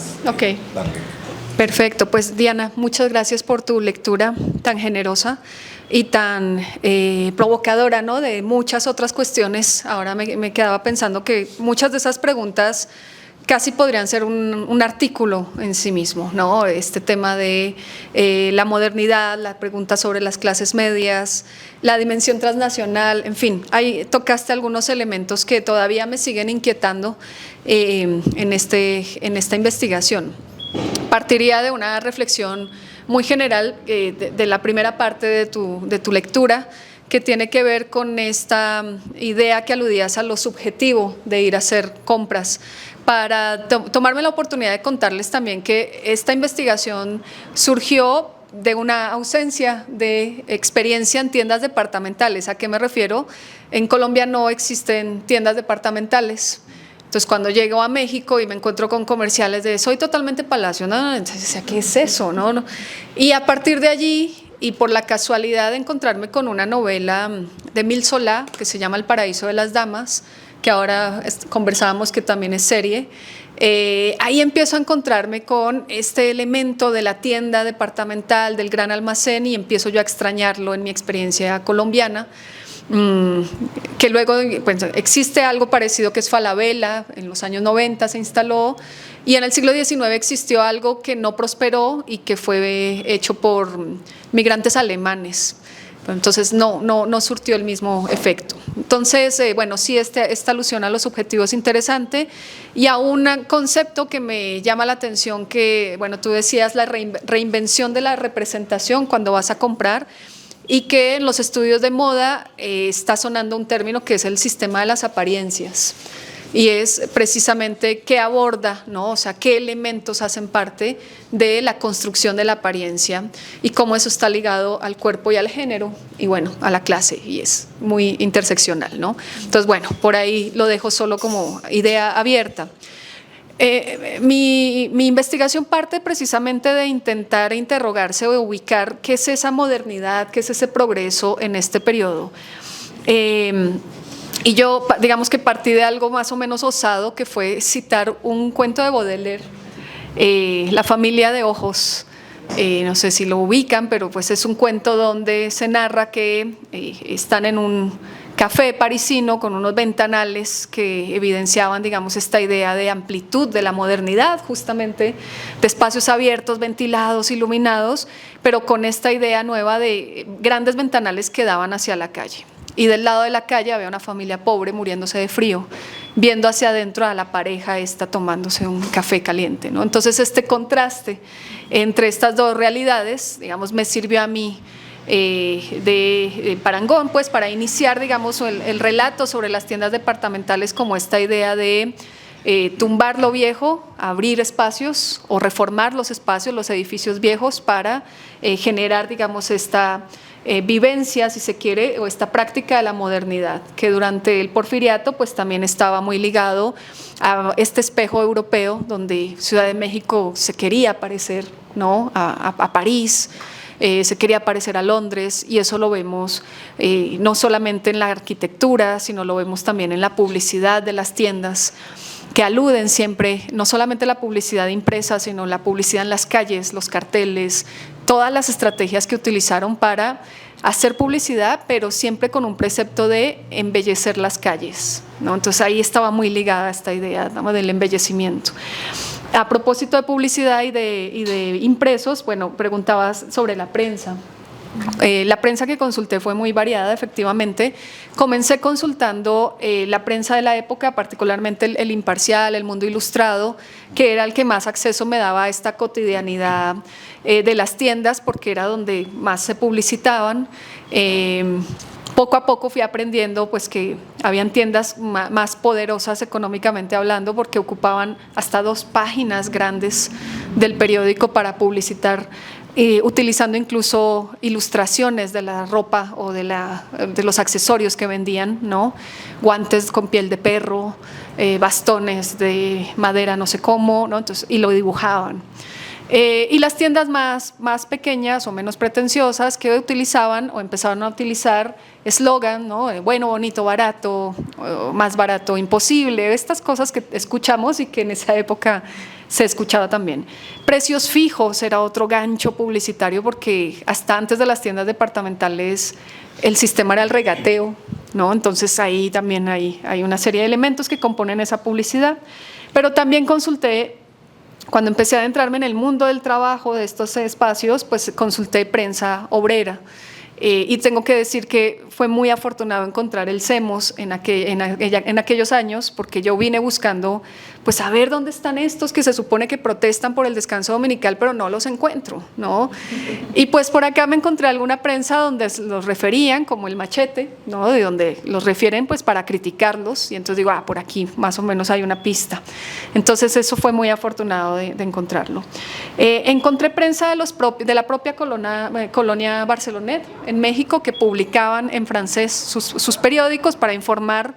darle. Perfecto, pues Diana, muchas gracias por tu lectura tan generosa y tan provocadora, ¿no? De muchas otras cuestiones. Ahora me quedaba pensando que muchas de esas preguntas casi podrían ser un artículo en sí mismo, ¿no? Este tema de la modernidad, la pregunta sobre las clases medias, la dimensión transnacional, en fin, ahí tocaste algunos elementos que todavía me siguen inquietando en esta investigación. Partiría de una reflexión muy general de la primera parte de tu lectura, que tiene que ver con esta idea que aludías a lo subjetivo de ir a hacer compras, para tomarme la oportunidad de contarles también que esta investigación surgió de una ausencia de experiencia en tiendas departamentales. ¿A qué me refiero? En Colombia no existen tiendas departamentales. Entonces, cuando llego a México y me encuentro con comerciales de soy totalmente Palacio, ¿no? Entonces, ¿qué es eso? ¿No? Y a partir de allí, y por la casualidad de encontrarme con una novela de Émile Zola que se llama El paraíso de las damas, que ahora conversábamos que también es serie, ahí empiezo a encontrarme con este elemento de la tienda departamental, del gran almacén, y empiezo yo a extrañarlo en mi experiencia colombiana. Que luego pues, existe algo parecido que es Falabella, en los años 90 se instaló, y en el siglo XIX existió algo que no prosperó y que fue hecho por migrantes alemanes. Entonces no surtió el mismo efecto. Entonces, bueno, sí, esta alusión a los objetivos es interesante, y a un concepto que me llama la atención, que, bueno, tú decías la reinvención de la representación cuando vas a comprar, y que en los estudios de moda está sonando un término que es el sistema de las apariencias, y es precisamente qué aborda, ¿no? O sea, qué elementos hacen parte de la construcción de la apariencia y cómo eso está ligado al cuerpo y al género y, bueno, a la clase, y es muy interseccional, ¿no? Entonces, bueno, por ahí lo dejo solo como idea abierta. Mi investigación parte precisamente de intentar interrogarse o ubicar qué es esa modernidad, qué es ese progreso en este periodo. Y yo, digamos que partí de algo más o menos osado, que fue citar un cuento de Baudelaire, La familia de ojos. No sé si lo ubican, pero pues es un cuento donde se narra que están en un café parisino con unos ventanales que evidenciaban, digamos, esta idea de amplitud de la modernidad, justamente de espacios abiertos, ventilados, iluminados, pero con esta idea nueva de grandes ventanales que daban hacia la calle. Y del lado de la calle había una familia pobre muriéndose de frío, viendo hacia adentro a la pareja esta tomándose un café caliente, ¿no? Entonces este contraste entre estas dos realidades, digamos, me sirvió a mí de parangón, pues, para iniciar, digamos, el relato sobre las tiendas departamentales como esta idea de tumbar lo viejo, abrir espacios o reformar los espacios, los edificios viejos para generar, digamos, esta vivencia, si se quiere, o esta práctica de la modernidad, que durante el porfiriato pues también estaba muy ligado a este espejo europeo donde Ciudad de México se quería parecer, ¿no?, a París, se quería parecer a Londres, y eso lo vemos no solamente en la arquitectura, sino lo vemos también en la publicidad de las tiendas, que aluden siempre, no solamente la publicidad impresa, sino la publicidad en las calles, los carteles, todas las estrategias que utilizaron para hacer publicidad, pero siempre con un precepto de embellecer las calles, ¿no? Entonces ahí estaba muy ligada esta idea, ¿no?, del embellecimiento. A propósito de publicidad y de impresos, bueno, preguntabas sobre la prensa. La prensa que consulté fue muy variada, efectivamente. Comencé consultando la prensa de la época, particularmente el Imparcial, el Mundo Ilustrado, que era el que más acceso me daba a esta cotidianidad de las tiendas, porque era donde más se publicitaban. Poco a poco fui aprendiendo pues que habían tiendas más poderosas económicamente hablando, porque ocupaban hasta 2 páginas grandes del periódico para publicitar, utilizando incluso ilustraciones de la ropa o de los accesorios que vendían, ¿no? Guantes con piel de perro, bastones de madera no sé cómo, ¿no? Entonces, y lo dibujaban. Y las tiendas más pequeñas o menos pretenciosas que utilizaban o empezaron a utilizar eslogan, ¿no?, bueno, bonito, barato, más barato, imposible, estas cosas que escuchamos y que en esa época se escuchaba también. Precios fijos era otro gancho publicitario, porque hasta antes de las tiendas departamentales el sistema era el regateo, ¿no? Entonces ahí también hay una serie de elementos que componen esa publicidad. Pero también consulté, cuando empecé a adentrarme en el mundo del trabajo de estos espacios, pues consulté prensa obrera. Y tengo que decir que fue muy afortunado encontrar el CEMOS en aquellos años, porque yo vine buscando pues a ver dónde están estos que se supone que protestan por el descanso dominical, pero no los encuentro, ¿no? Y pues por acá me encontré alguna prensa donde los referían como el Machete, ¿no?, de donde los refieren pues para criticarlos, y entonces digo, por aquí más o menos hay una pista. Entonces eso fue muy afortunado de encontrarlo. Encontré prensa de la propia colonia Barcelonet en México, que publicaban en francés sus periódicos para informar.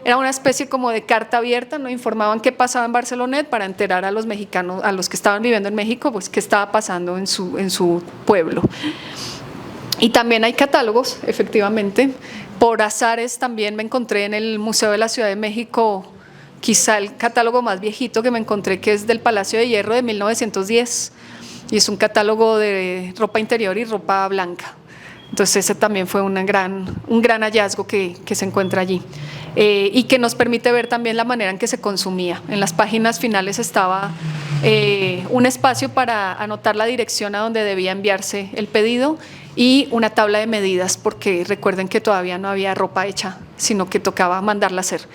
Era una especie como de carta abierta, ¿no? Informaban qué pasaba en Barcelonet para enterar a los mexicanos, a los que estaban viviendo en México, pues qué estaba pasando en su pueblo. Y también hay catálogos, efectivamente. Por azares también me encontré en el Museo de la Ciudad de México, quizá el catálogo más viejito que me encontré, que es del Palacio de Hierro de 1910, y es un catálogo de ropa interior y ropa blanca. Entonces ese también fue un gran hallazgo que se encuentra allí, y que nos permite ver también la manera en que se consumía. En las páginas finales estaba un espacio para anotar la dirección a donde debía enviarse el pedido y una tabla de medidas, porque recuerden que todavía no había ropa hecha, sino que tocaba mandarla a hacer.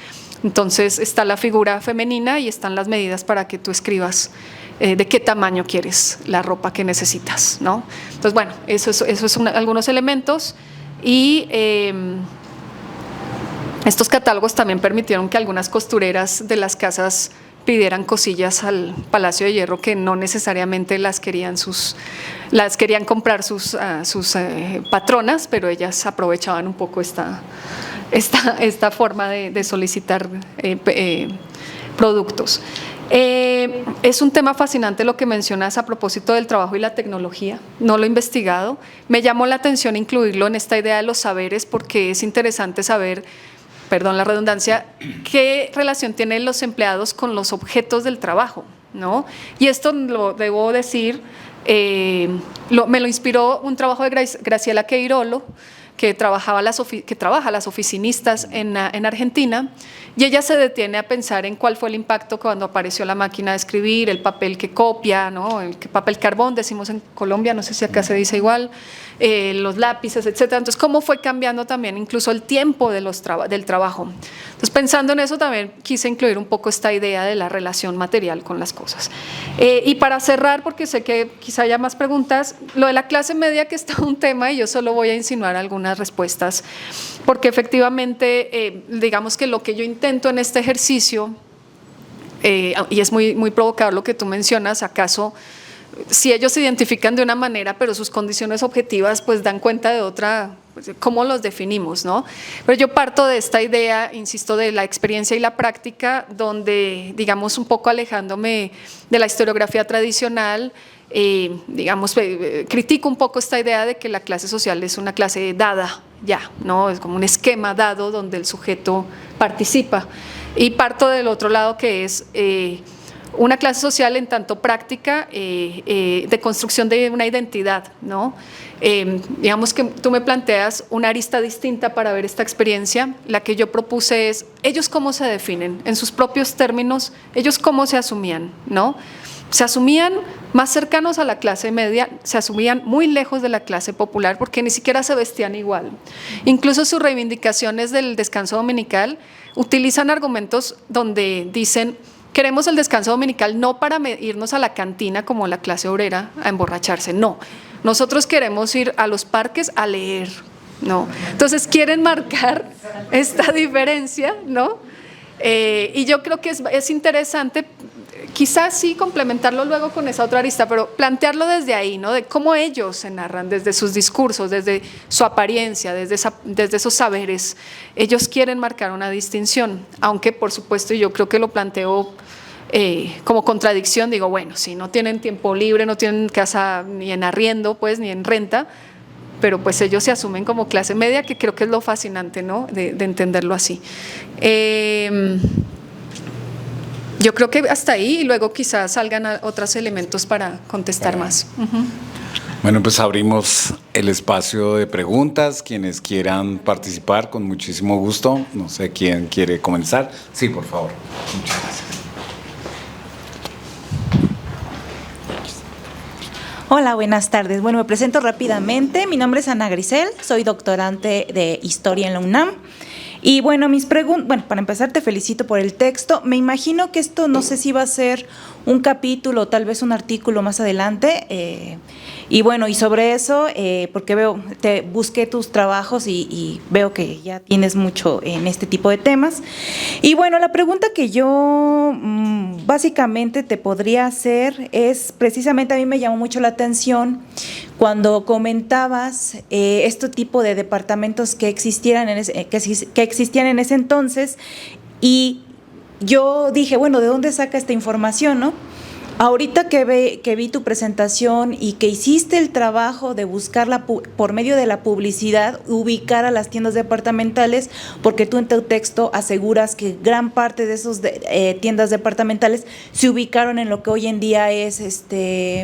Entonces está la figura femenina y están las medidas para que tú escribas de qué tamaño quieres la ropa que necesitas, ¿no? Entonces, bueno, eso son algunos elementos, y estos catálogos también permitieron que algunas costureras de las casas pidieran cosillas al Palacio de Hierro que no necesariamente las querían comprar sus patronas, pero ellas aprovechaban un poco esta forma de solicitar productos. Es un tema fascinante lo que mencionas a propósito del trabajo y la tecnología. No lo he investigado. Me llamó la atención incluirlo en esta idea de los saberes porque es interesante saber, perdón la redundancia, qué relación tienen los empleados con los objetos del trabajo, ¿no? Y esto lo debo decir, me lo inspiró un trabajo de Graciela Queirolo, que trabaja las oficinistas en Argentina, y ella se detiene a pensar en cuál fue el impacto cuando apareció la máquina de escribir, el papel que copia, ¿no? El papel carbón, decimos en Colombia, no sé si acá se dice igual, los lápices, etcétera. Entonces, cómo fue cambiando también incluso el tiempo de del trabajo. Entonces, pensando en eso también quise incluir un poco esta idea de la relación material con las cosas. Y para cerrar, porque sé que quizá haya más preguntas, lo de la clase media, que está un tema y yo solo voy a insinuar algunas respuestas, porque efectivamente, digamos que lo que yo intento en este ejercicio, y es muy provocador lo que tú mencionas, acaso si ellos se identifican de una manera, pero sus condiciones objetivas pues dan cuenta de otra, pues, cómo los definimos, ¿no? Pero yo parto de esta idea, insisto, de la experiencia y la práctica, donde, digamos, un poco alejándome de la historiografía tradicional, digamos, critico un poco esta idea de que la clase social es una clase dada, ya, ¿no? Es como un esquema dado donde el sujeto participa. Y parto del otro lado, que es una clase social en tanto práctica de construcción de una identidad, ¿no? Digamos que tú me planteas una arista distinta para ver esta experiencia. La que yo propuse es, ellos cómo se definen, en sus propios términos, ellos cómo se asumían, ¿no? Se asumían más cercanos a la clase media, se asumían muy lejos de la clase popular porque ni siquiera se vestían igual. Incluso sus reivindicaciones del descanso dominical utilizan argumentos donde dicen: queremos el descanso dominical no para irnos a la cantina como la clase obrera a emborracharse, no. Nosotros queremos ir a los parques a leer, ¿no? Entonces quieren marcar esta diferencia, ¿no? Y yo creo que es interesante, quizás sí complementarlo luego con esa otra arista, pero plantearlo desde ahí, ¿no? De cómo ellos se narran, desde sus discursos, desde su apariencia, desde esos saberes. Ellos quieren marcar una distinción, aunque por supuesto yo creo que lo planteo como contradicción. Digo, bueno, si no tienen tiempo libre, no tienen casa ni en arriendo, pues, ni en renta, pero pues ellos se asumen como clase media, que creo que es lo fascinante, ¿no? De entenderlo así. Yo creo que hasta ahí, y luego quizás salgan otros elementos para contestar más. Bueno, pues abrimos el espacio de preguntas. Quienes quieran participar, con muchísimo gusto. No sé quién quiere comenzar. Sí, por favor. Muchas gracias. Hola, buenas tardes. Bueno, me presento rápidamente. Mi nombre es Ana Grisel, soy doctorante de Historia en la UNAM. Y bueno, mis preguntas, bueno, para empezar te felicito por el texto. Me imagino que esto no sé si va a ser un capítulo o tal vez un artículo más adelante. Y bueno, y sobre eso, porque busqué tus trabajos y veo que ya tienes mucho en este tipo de temas. Y bueno, la pregunta que yo básicamente te podría hacer es, precisamente a mí me llamó mucho la atención cuando comentabas este tipo de departamentos que existían en ese entonces, y yo dije, bueno, ¿de dónde saca esta información, no? Ahorita que vi tu presentación y que hiciste el trabajo de buscar por medio de la publicidad, ubicar a las tiendas departamentales, porque tú en tu texto aseguras que gran parte de esas tiendas departamentales se ubicaron en lo que hoy en día es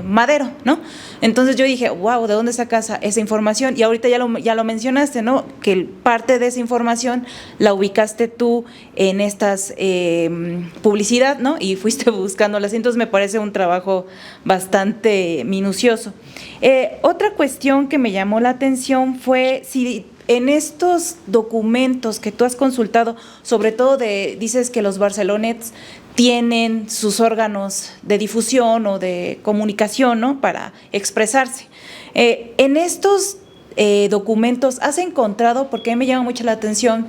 Madero, ¿no? Entonces yo dije, wow, ¿de dónde sacas esa información? Y ahorita ya lo mencionaste, ¿no? Que parte de esa información la ubicaste tú en estas publicidad, ¿no? Y fuiste buscándolas. Entonces me parece un trabajo bastante minucioso. Otra cuestión que me llamó la atención fue si en estos documentos que tú has consultado, sobre todo dices que los Barcelonets tienen sus órganos de difusión o de comunicación, ¿no? Para expresarse. En estos documentos has encontrado, porque a mí me llama mucho la atención,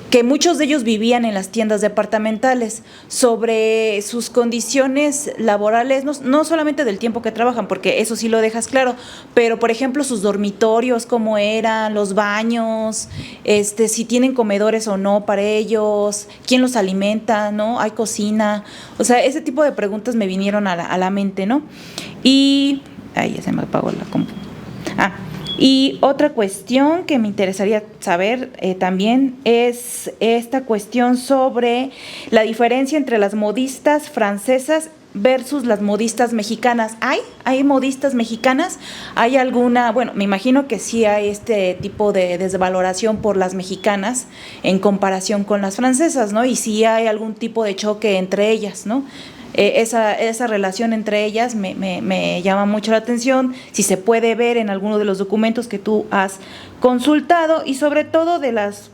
que muchos de ellos vivían en las tiendas departamentales, sobre sus condiciones laborales, no solamente del tiempo que trabajan, porque eso sí lo dejas claro, pero por ejemplo sus dormitorios, cómo eran, los baños, si tienen comedores o no para ellos, quién los alimenta, ¿no? Hay cocina, o sea, ese tipo de preguntas me vinieron a la mente, ¿no? Y, ay, ya se me apagó la compu. Y otra cuestión que me interesaría saber también es esta cuestión sobre la diferencia entre las modistas francesas versus las modistas mexicanas. ¿Hay modistas mexicanas? ¿Hay alguna? Bueno, me imagino que sí hay este tipo de desvaloración por las mexicanas en comparación con las francesas, ¿no? Y sí hay algún tipo de choque entre ellas, ¿no? Esa relación entre ellas me llama mucho la atención, si se puede ver en alguno de los documentos que tú has consultado, y sobre todo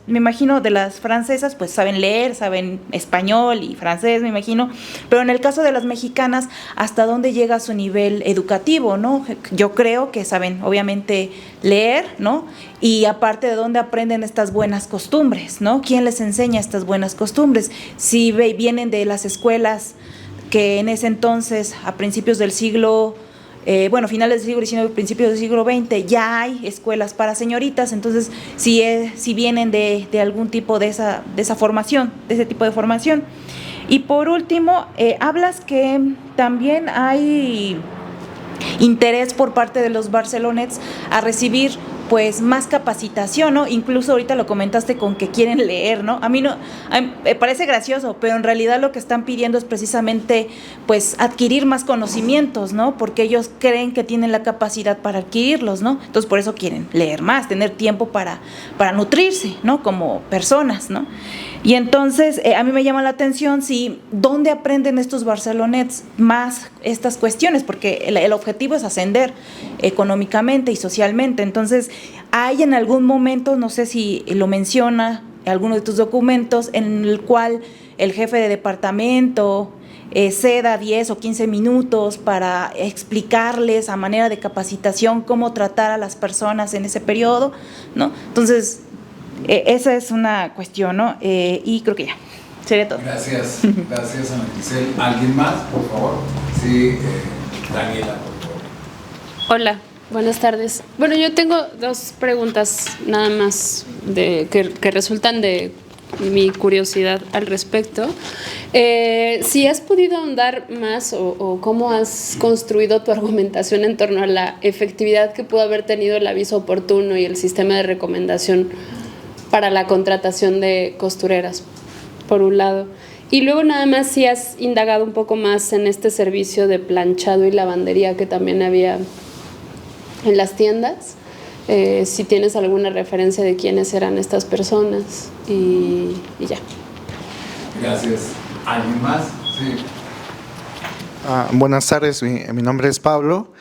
me imagino de las francesas, pues saben leer, saben español y francés, me imagino, pero en el caso de las mexicanas, ¿hasta dónde llega su nivel educativo, no? Yo creo que saben, obviamente, leer, ¿no? Y aparte, ¿de dónde aprenden estas buenas costumbres, no? ¿Quién les enseña estas buenas costumbres? Si vienen de las escuelas que en ese entonces, a principios del siglo, finales del siglo XIX, principios del siglo XX, ya hay escuelas para señoritas, entonces si vienen de algún tipo de esa formación, de ese tipo de formación. Y por último, hablas que también hay interés por parte de los Barcelonets a recibir pues más capacitación, ¿no? Incluso ahorita lo comentaste con que quieren leer, ¿no? A mí me parece gracioso, pero en realidad lo que están pidiendo es precisamente pues adquirir más conocimientos, ¿no? Porque ellos creen que tienen la capacidad para adquirirlos, ¿no? Entonces por eso quieren leer más, tener tiempo para nutrirse, ¿no? Como personas, ¿no? Y entonces a mí me llama la atención dónde aprenden estos Barcelonets más estas cuestiones, porque el objetivo es ascender económicamente y socialmente. Entonces, hay en algún momento, no sé si lo menciona alguno de tus documentos, en el cual el jefe de departamento ceda 10 o 15 minutos para explicarles a manera de capacitación cómo tratar a las personas en ese periodo, ¿no? Entonces, esa es una cuestión, ¿no? Y creo que ya, sería todo. Gracias, Ana Giselle. ¿Alguien más, por favor? Sí, Daniela, por favor. Hola, buenas tardes. Bueno, yo tengo dos preguntas nada más que resultan de mi curiosidad al respecto. Si has podido ahondar más o cómo has construido tu argumentación en torno a la efectividad que pudo haber tenido el aviso oportuno y el sistema de recomendación para la contratación de costureras, por un lado. Y luego nada más si has indagado un poco más en este servicio de planchado y lavandería que también había en las tiendas, si tienes alguna referencia de quiénes eran estas personas y ya. Gracias. ¿Alguien más? Sí. Buenas tardes, mi nombre es Pablo.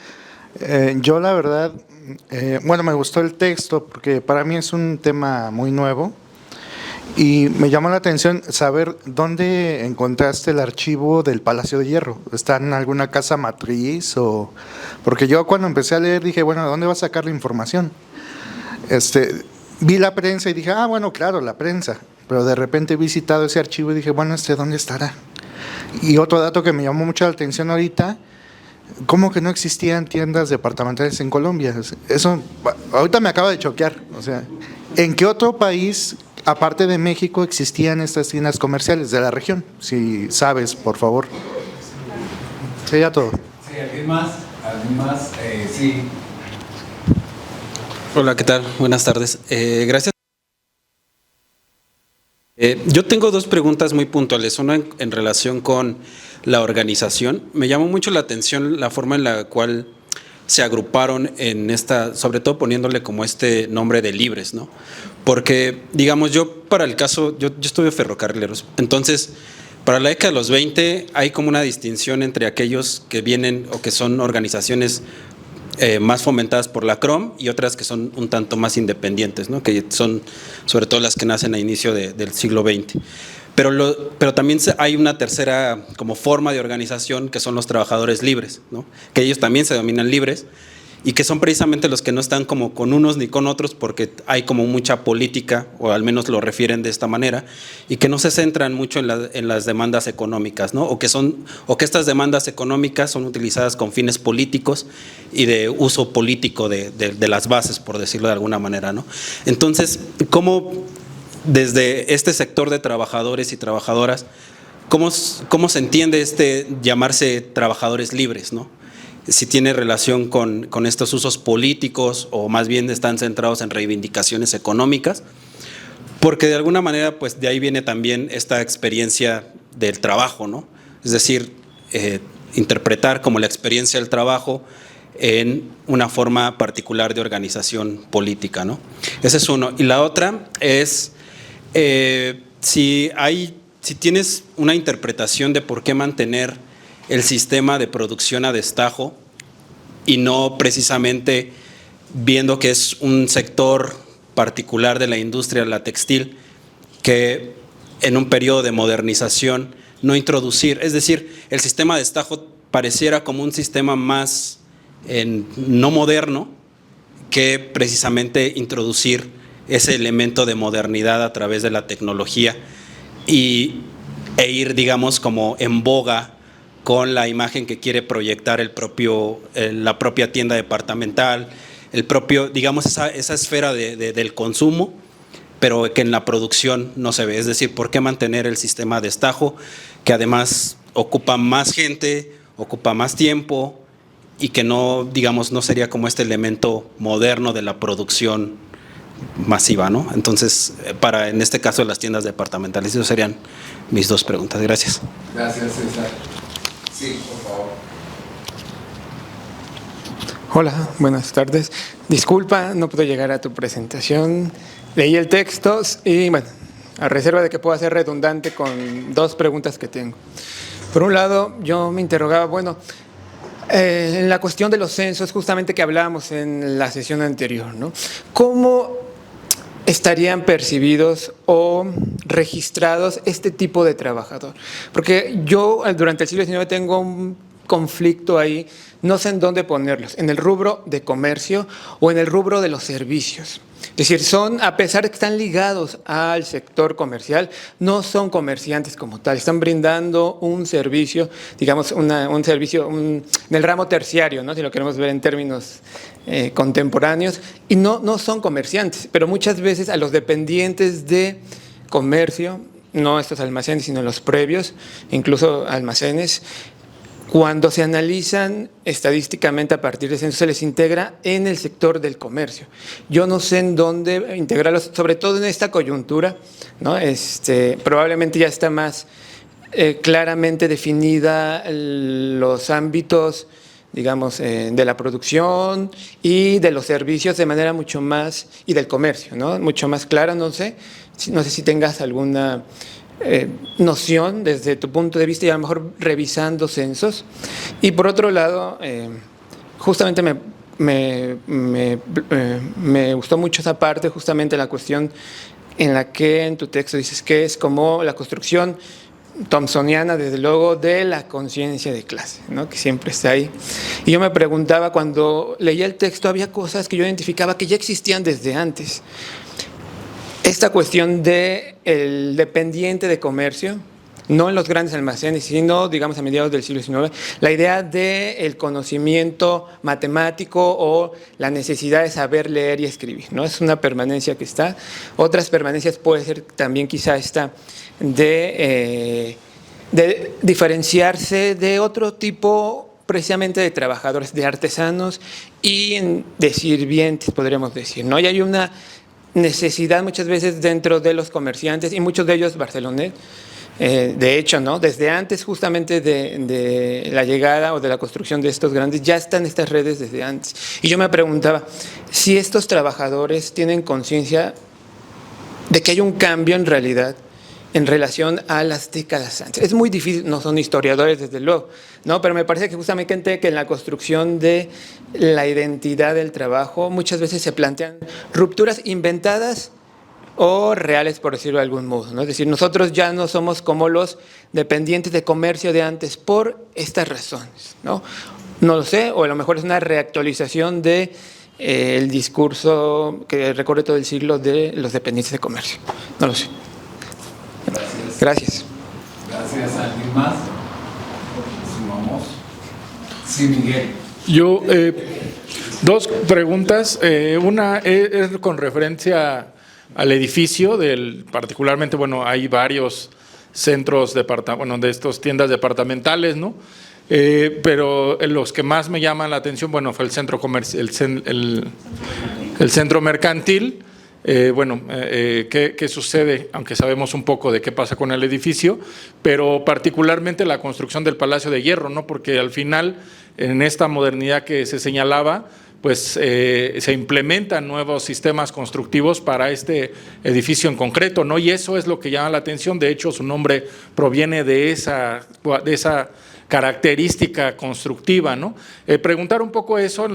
Yo la verdad, me gustó el texto porque para mí es un tema muy nuevo y me llamó la atención saber dónde encontraste el archivo del Palacio de Hierro. ¿Está en alguna casa matriz o...? Porque yo cuando empecé a leer dije, ¿de dónde va a sacar la información? Vi la prensa y dije, claro, la prensa. Pero de repente he visitado ese archivo y dije, ¿dónde estará? Y otro dato que me llamó mucho la atención ahorita, ¿cómo que no existían tiendas departamentales en Colombia? Eso ahorita me acaba de choquear. O sea, ¿en qué otro país, aparte de México, existían estas tiendas comerciales de la región? Si sabes, por favor. Sería todo. Sí, ¿alguien más? Sí. Hola, ¿qué tal? Buenas tardes. Gracias. Yo tengo dos preguntas muy puntuales. Una en relación con la organización. Me llamó mucho la atención la forma en la cual se agruparon en esta, sobre todo poniéndole como este nombre de libres, ¿no? Porque, digamos, yo para el caso, yo estuve ferrocarrileros, entonces, para la década de los 20 hay como una distinción entre aquellos que vienen o que son organizaciones más fomentadas por la CROM y otras que son un tanto más independientes, ¿no? Que son sobre todo las que nacen a inicio del siglo XX. Pero también hay una tercera como forma de organización que son los trabajadores libres, ¿no? Que ellos también se denominan libres y que son precisamente los que no están como con unos ni con otros porque hay como mucha política, o al menos lo refieren de esta manera, y que no se centran mucho en las demandas económicas, ¿no? O que estas demandas económicas son utilizadas con fines políticos y de uso político de las bases, por decirlo de alguna manera, ¿no? Entonces, ¿cómo desde este sector de trabajadores y trabajadoras, cómo se entiende llamarse trabajadores libres, ¿no? Si tiene relación con estos usos políticos o más bien están centrados en reivindicaciones económicas, porque de alguna manera pues de ahí viene también esta experiencia del trabajo, ¿no? Es decir, interpretar como la experiencia del trabajo en una forma particular de organización política, ¿no? Ese es uno. Y la otra es si tienes una interpretación de por qué mantener el sistema de producción a destajo y no precisamente viendo que es un sector particular de la industria, la textil, que en un periodo de modernización no introducir, es decir, el sistema de destajo pareciera como un sistema más no moderno que precisamente introducir ese elemento de modernidad a través de la tecnología e ir, digamos, como en boga con la imagen que quiere proyectar la propia tienda departamental, digamos, esa esfera del consumo, pero que en la producción no se ve. Es decir, ¿por qué mantener el sistema de destajo, que además ocupa más gente, ocupa más tiempo y que no, digamos, no sería como este elemento moderno de la producción masiva, ¿no? Entonces, en este caso, las tiendas departamentales, esas serían mis dos preguntas. Gracias. Gracias, César. Sí, por favor. Hola, buenas tardes. Disculpa, no pude llegar a tu presentación. Leí el texto y, bueno, a reserva de que pueda ser redundante con dos preguntas que tengo. Por un lado, yo me interrogaba, bueno, en la cuestión de los censos, justamente que hablábamos en la sesión anterior, ¿no? ¿Cómo estarían percibidos o registrados este tipo de trabajador? Porque yo durante el siglo XIX tengo un conflicto ahí, no sé en dónde ponerlos, en el rubro de comercio o en el rubro de los servicios. Es decir, a pesar de que están ligados al sector comercial, no son comerciantes como tal, están brindando un servicio, digamos, un servicio en el ramo terciario, ¿no? Si lo queremos ver en términos contemporáneos, y no son comerciantes, pero muchas veces a los dependientes de comercio, no estos almacenes, sino los previos, incluso almacenes, cuando se analizan estadísticamente a partir de censo, se les integra en el sector del comercio. Yo no sé en dónde integrarlos, sobre todo en esta coyuntura, ¿no? Probablemente ya está más claramente definida los ámbitos, digamos, de la producción y de los servicios de manera mucho más, y del comercio, ¿no? Mucho más clara, no sé si tengas alguna noción desde tu punto de vista y a lo mejor revisando censos. Y por otro lado, justamente me gustó mucho esa parte, justamente la cuestión en la que en tu texto dices que es como la construcción thompsoniana, desde luego, de la conciencia de clase, ¿no? Que siempre está ahí. Y yo me preguntaba, cuando leía el texto, había cosas que yo identificaba que ya existían desde antes. Esta cuestión del dependiente de comercio, no en los grandes almacenes, sino, digamos, a mediados del siglo XIX, la idea del conocimiento matemático o la necesidad de saber leer y escribir, ¿no? Es una permanencia que está. Otras permanencias puede ser también quizá esta de diferenciarse de otro tipo, precisamente de trabajadores, de artesanos y de sirvientes, podríamos decir, ¿no? Y hay una necesidad muchas veces dentro de los comerciantes, y muchos de ellos barceloneses, de hecho, ¿no? Desde antes justamente de la llegada o de la construcción de estos grandes, ya están estas redes desde antes. Y yo me preguntaba si estos trabajadores tienen conciencia de que hay un cambio en realidad en relación a las décadas antes. Es muy difícil, no son historiadores desde luego, ¿no? Pero me parece que justamente que en la construcción de la identidad del trabajo muchas veces se plantean rupturas inventadas o reales, por decirlo de algún modo, ¿no? Es decir, nosotros ya no somos como los dependientes de comercio de antes por estas razones, ¿no? No lo sé, o a lo mejor es una reactualización de el discurso que recorre todo el siglo de los dependientes de comercio. No lo sé. Gracias. Gracias. ¿Alguien más? Sumamos. Sí, Miguel. Yo, dos preguntas. Una es con referencia al edificio, particularmente, bueno, hay varios centros, de estas tiendas departamentales, ¿no? Pero los que más me llaman la atención, bueno, fue el centro comercial, el centro mercantil. ¿Qué sucede? Aunque sabemos un poco de qué pasa con el edificio, pero particularmente la construcción del Palacio de Hierro, ¿no? Porque al final, en esta modernidad que se señalaba, pues se implementan nuevos sistemas constructivos para este edificio en concreto, ¿no? Y eso es lo que llama la atención. De hecho, su nombre proviene de esa característica constructiva, ¿no? Preguntar un poco eso,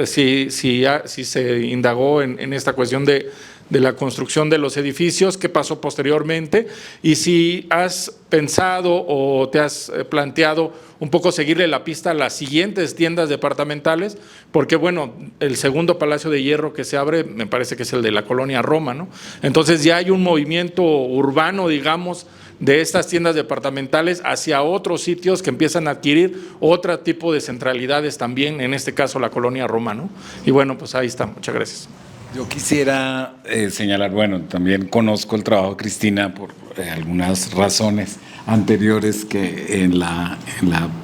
si se indagó en esta cuestión de la construcción de los edificios, qué pasó posteriormente, y si has pensado o te has planteado un poco seguirle la pista a las siguientes tiendas departamentales, porque bueno, el segundo Palacio de Hierro que se abre, me parece que es el de la colonia Roma, ¿no? Entonces ya hay un movimiento urbano, digamos, de estas tiendas departamentales hacia otros sitios que empiezan a adquirir otro tipo de centralidades también, en este caso la colonia Roma, ¿no? Y bueno, pues ahí está, muchas gracias. Yo quisiera señalar, bueno, también conozco el trabajo de Cristina por algunas razones anteriores que en la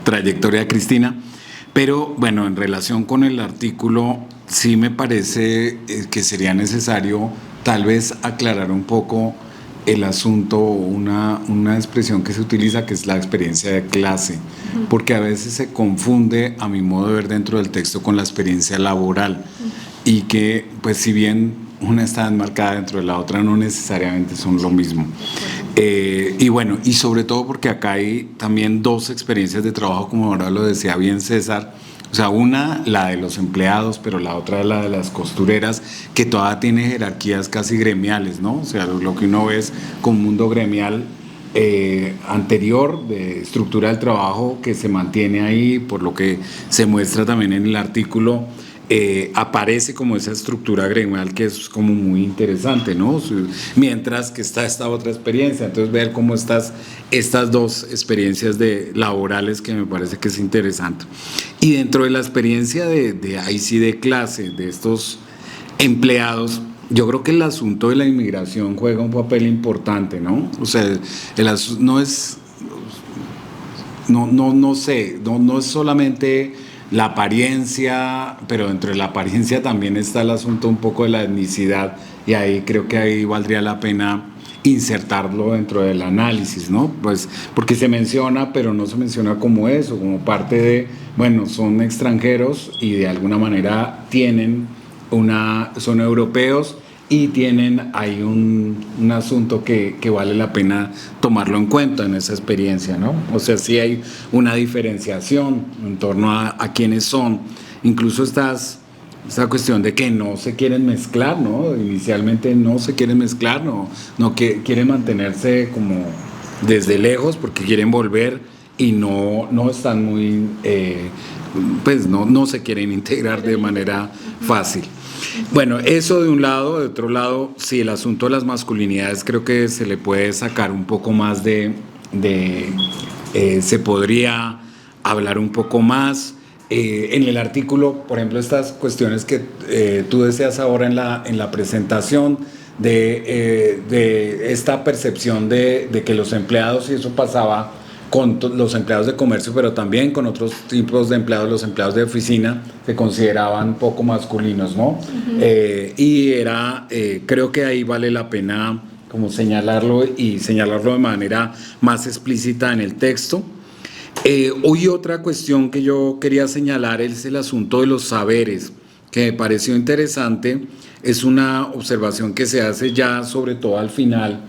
trayectoria de Cristina, pero bueno, en relación con el artículo, sí me parece que sería necesario tal vez aclarar un poco el asunto, una expresión que se utiliza, que es la experiencia de clase, porque a veces se confunde, a mi modo de ver, dentro del texto con la experiencia laboral, y que, pues, si bien una está enmarcada dentro de la otra, no necesariamente son lo mismo. Y bueno, y sobre todo porque acá hay también dos experiencias de trabajo, como ahora lo decía bien César. O sea, una, la de los empleados, pero la otra, la de las costureras, que todavía tiene jerarquías casi gremiales, ¿no? O sea, lo que uno ve es como un mundo gremial anterior, de estructura del trabajo, que se mantiene ahí, por lo que se muestra también en el artículo. Aparece como esa estructura gremial que es como muy interesante, ¿no? Mientras que está esta otra experiencia, entonces ver cómo estas dos experiencias laborales, que me parece que es interesante. Y dentro de la experiencia ahí sí de clase, de estos empleados, yo creo que el asunto de la inmigración juega un papel importante, ¿no? O sea, no es solamente la apariencia, pero dentro de la apariencia también está el asunto un poco de la etnicidad, y ahí creo que ahí valdría la pena insertarlo dentro del análisis, ¿no? Pues porque se menciona, pero no se menciona como eso, como parte de, bueno, son extranjeros y de alguna manera son europeos y tienen ahí un asunto que vale la pena tomarlo en cuenta en esa experiencia, ¿no? O sea, sí hay una diferenciación en torno a quiénes son, incluso esta cuestión de que no se quieren mezclar, ¿no? Inicialmente no se quieren mezclar, no que quieren mantenerse como desde lejos porque quieren volver y no están muy, pues no se quieren integrar de manera fácil. Bueno, eso de un lado. De otro lado, sí, el asunto de las masculinidades creo que se le puede sacar un poco más se podría hablar un poco más. En el artículo, por ejemplo, estas cuestiones que tú deseas ahora en la presentación de esta percepción de que los empleados, y eso pasaba con los empleados de comercio, pero también con otros tipos de empleados, los empleados de oficina se consideraban poco masculinos, ¿no? Y creo que ahí vale la pena como señalarlo de manera más explícita en el texto. Hoy otra cuestión que yo quería señalar es el asunto de los saberes, que me pareció interesante. Es una observación que se hace ya sobre todo al final,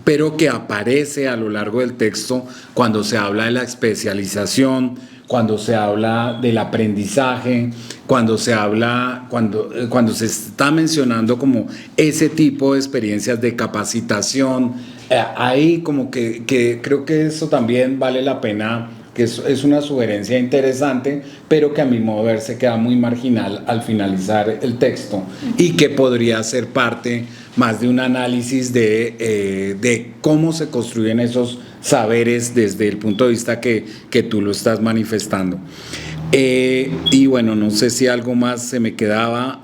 pero que aparece a lo largo del texto cuando se habla de la especialización, cuando se habla del aprendizaje, cuando se está mencionando como ese tipo de experiencias de capacitación. Ahí como que creo que eso también vale la pena que es una sugerencia interesante, pero que a mi modo de ver se queda muy marginal al finalizar el texto y que podría ser parte más de un análisis de cómo se construyen esos saberes desde el punto de vista que tú lo estás manifestando. Y bueno, no sé si algo más se me quedaba.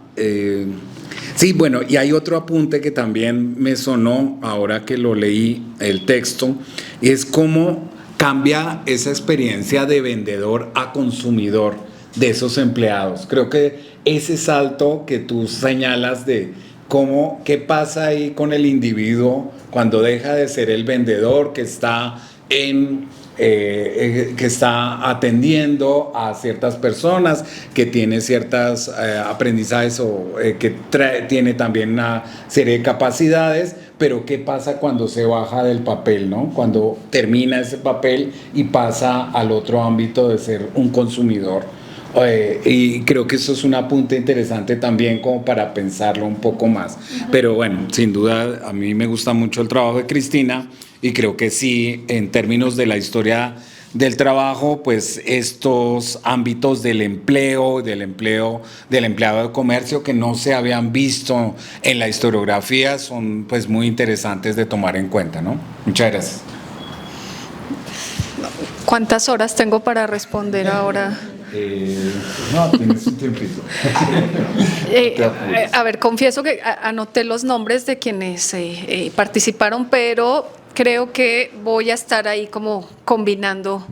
Sí, bueno, y hay otro apunte que también me sonó ahora que lo leí, el texto, es cómo cambia esa experiencia de vendedor a consumidor de esos empleados. Creo que ese salto que tú señalas de cómo, qué pasa ahí con el individuo cuando deja de ser el vendedor que está que está atendiendo a ciertas personas, que tiene ciertos aprendizajes o que tiene también una serie de capacidades, pero qué pasa cuando se baja del papel, ¿no? Cuando termina ese papel y pasa al otro ámbito de ser un consumidor. Y creo que eso es un apunte interesante también como para pensarlo un poco más. Pero bueno, sin duda a mí me gusta mucho el trabajo de Cristina y creo que sí, en términos de la historia del trabajo, pues estos ámbitos del empleo del empleado de comercio que no se habían visto en la historiografía son pues muy interesantes de tomar en cuenta, ¿no? Muchas gracias. ¿Cuántas horas tengo para responder ahora? No, tienes un tiempito. A ver, confieso que anoté los nombres de quienes participaron, pero creo que voy a estar ahí como combinando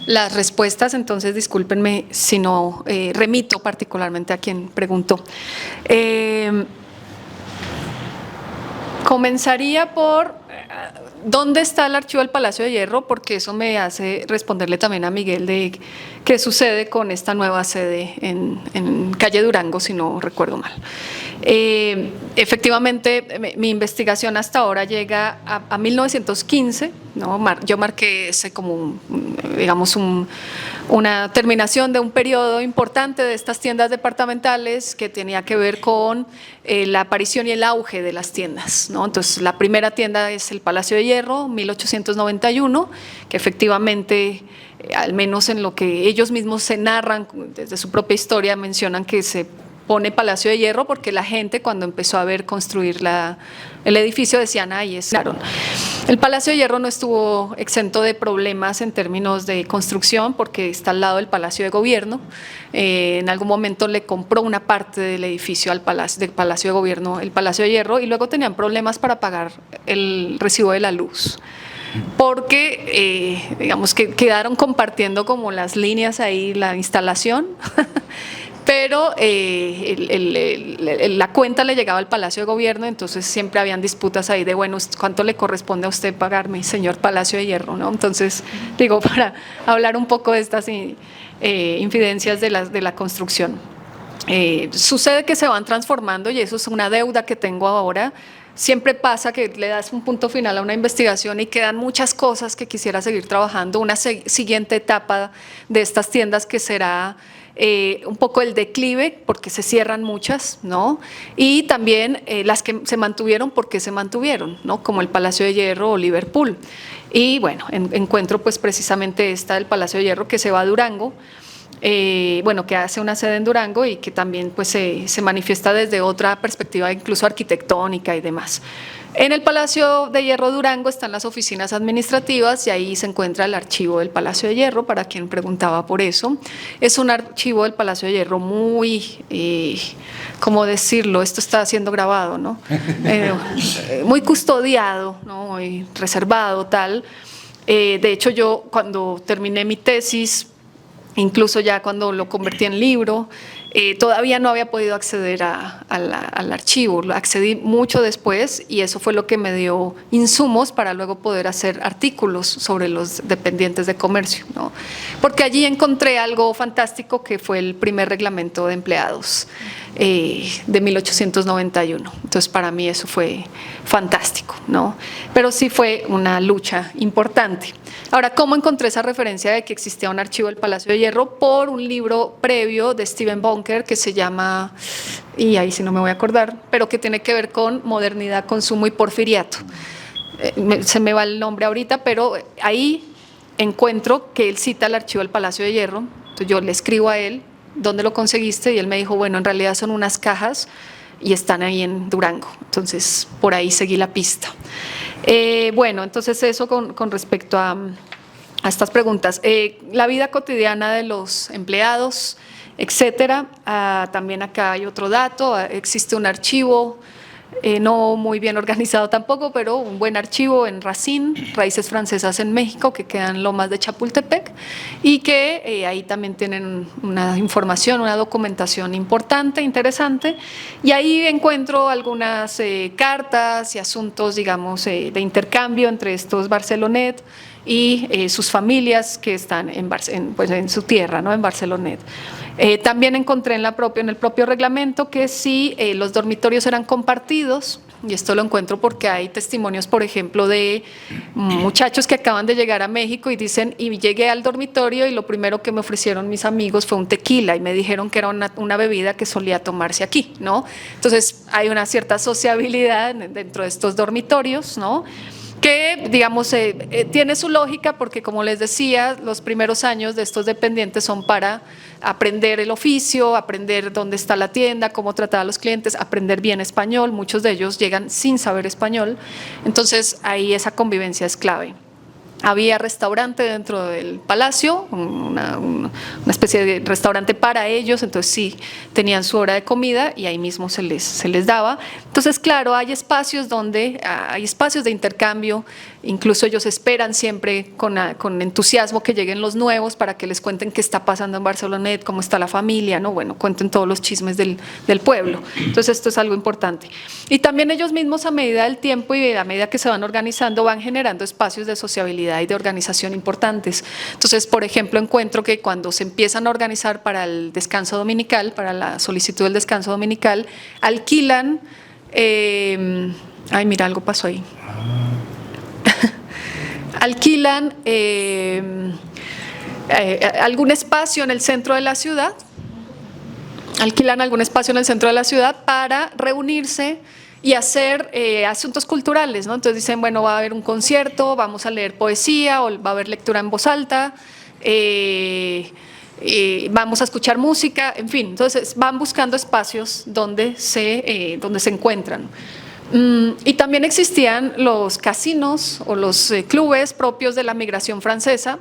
las respuestas, entonces discúlpenme si no remito particularmente a quien preguntó. Comenzaría por ¿dónde está el archivo del Palacio de Hierro? Porque eso me hace responderle también a Miguel de qué sucede con esta nueva sede en calle Durango, si no recuerdo mal. Efectivamente, mi investigación hasta ahora llega a 1915, ¿no? Yo marqué ese como, digamos, una terminación de un periodo importante de estas tiendas departamentales que tenía que ver con la aparición y el auge de las tiendas, ¿no? Entonces, la primera tienda es el Palacio de Hierro, 1891, que efectivamente, al menos en lo que ellos mismos se narran desde su propia historia, mencionan que se pone Palacio de Hierro porque la gente cuando empezó a ver construir el edificio decían, ay, es claro. El Palacio de Hierro no estuvo exento de problemas en términos de construcción porque está al lado del Palacio de Gobierno. En algún momento le compró una parte del edificio del Palacio de Gobierno, el Palacio de Hierro, y luego tenían problemas para pagar el recibo de la luz. Porque, digamos, que quedaron compartiendo como las líneas ahí, la instalación, pero la cuenta le llegaba al Palacio de Gobierno, entonces siempre habían disputas ahí de, bueno, ¿cuánto le corresponde a usted pagarme, señor Palacio de Hierro, ¿no? Entonces, digo, para hablar un poco de estas infidencias de la construcción. Sucede que se van transformando y eso es una deuda que tengo ahora. Siempre pasa que le das un punto final a una investigación y quedan muchas cosas que quisiera seguir trabajando. Una siguiente etapa de estas tiendas que será un poco el declive, porque se cierran muchas, ¿no? Y también las que se mantuvieron, porque se mantuvieron, ¿no? Como el Palacio de Hierro o Liverpool. Y bueno, encuentro pues precisamente esta del Palacio de Hierro que se va a Durango, bueno, que hace una sede en Durango y que también pues se manifiesta desde otra perspectiva, incluso arquitectónica y demás. En el Palacio de Hierro Durango están las oficinas administrativas y ahí se encuentra el archivo del Palacio de Hierro, para quien preguntaba por eso. Es un archivo del Palacio de Hierro muy, ¿cómo decirlo? Esto está siendo grabado, ¿no? Muy custodiado, ¿no? Muy reservado, tal. De hecho, yo cuando terminé mi tesis, incluso ya cuando lo convertí en libro, todavía no había podido acceder al archivo, lo accedí mucho después y eso fue lo que me dio insumos para luego poder hacer artículos sobre los dependientes de comercio, ¿no? Porque allí encontré algo fantástico que fue el primer reglamento de empleados de 1891, entonces para mí eso fue fantástico, ¿no? Pero sí fue una lucha importante. Ahora, ¿cómo encontré esa referencia de que existía un archivo del Palacio de Hierro? Por un libro previo de Steven Bunker que se llama, y ahí sí no me voy a acordar, pero que tiene que ver con modernidad, consumo y porfiriato. Se me va el nombre ahorita, pero ahí encuentro que él cita el archivo del Palacio de Hierro. Entonces yo le escribo a él, ¿dónde lo conseguiste? Y él me dijo, bueno, en realidad son unas cajas y están ahí en Durango. Entonces por ahí seguí la pista. Bueno, entonces eso con respecto a estas preguntas. La vida cotidiana de los empleados, etcétera. También acá hay otro dato, existe un archivo, no muy bien organizado tampoco, pero un buen archivo en Racine, Raíces Francesas en México, que queda en Lomas de Chapultepec, y que ahí también tienen una información, una documentación importante, interesante, y ahí encuentro algunas cartas y asuntos, digamos, de intercambio entre estos Barcelonet y sus familias que están en su tierra, ¿no? En Barcelonet. También encontré en el propio reglamento que sí, los dormitorios eran compartidos, y esto lo encuentro porque hay testimonios, por ejemplo, de muchachos que acaban de llegar a México y dicen, y llegué al dormitorio y lo primero que me ofrecieron mis amigos fue un tequila y me dijeron que era una bebida que solía tomarse aquí, ¿no? Entonces hay una cierta sociabilidad dentro de estos dormitorios, ¿no? Que, digamos, tiene su lógica porque, como les decía, los primeros años de estos dependientes son para aprender el oficio, aprender dónde está la tienda, cómo tratar a los clientes, aprender bien español. Muchos de ellos llegan sin saber español, entonces ahí esa convivencia es clave. Había restaurante dentro del palacio, una especie de restaurante para ellos, entonces sí, tenían su hora de comida y ahí mismo se les daba. Entonces, claro, hay espacios de intercambio, incluso ellos esperan siempre con entusiasmo que lleguen los nuevos para que les cuenten qué está pasando en Barcelonet, cómo está la familia, ¿no? Bueno, cuenten todos los chismes del pueblo. Entonces, esto es algo importante. Y también ellos mismos, a medida del tiempo y a medida que se van organizando, van generando espacios de sociabilidad y de organización importantes. Entonces, por ejemplo, encuentro que cuando se empiezan a organizar para el descanso dominical, para la solicitud del descanso dominical, alquilan, ay, mira, algo pasó ahí. Alquilan algún espacio en el centro de la ciudad, para reunirse y hacer asuntos culturales, ¿no? Entonces dicen, bueno, va a haber un concierto, vamos a leer poesía o va a haber lectura en voz alta, vamos a escuchar música, en fin, entonces van buscando espacios donde se encuentran. Y también existían los casinos o los clubes propios de la migración francesa,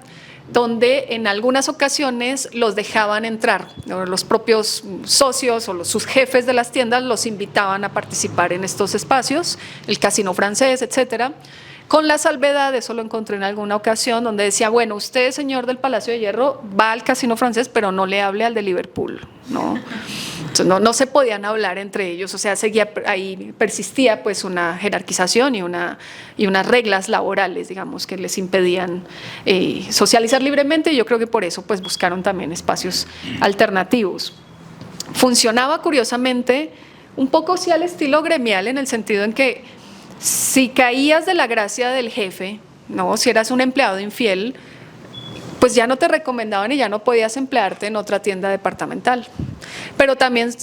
donde en algunas ocasiones los dejaban entrar, los propios socios o sus jefes de las tiendas los invitaban a participar en estos espacios, el casino francés, etcétera, con la salvedad, eso lo encontré en alguna ocasión, donde decía, bueno, usted, señor del Palacio de Hierro, va al casino francés, pero no le hable al de Liverpool, ¿no? Entonces, no se podían hablar entre ellos, o sea, ahí persistía pues una jerarquización y unas reglas laborales, digamos, que les impedían socializar libremente, y yo creo que por eso pues buscaron también espacios alternativos. Funcionaba curiosamente un poco sí al estilo gremial, en el sentido en que si caías de la gracia del jefe, ¿no? Si eras un empleado infiel, pues ya no te recomendaban y ya no podías emplearte en otra tienda departamental. Pero también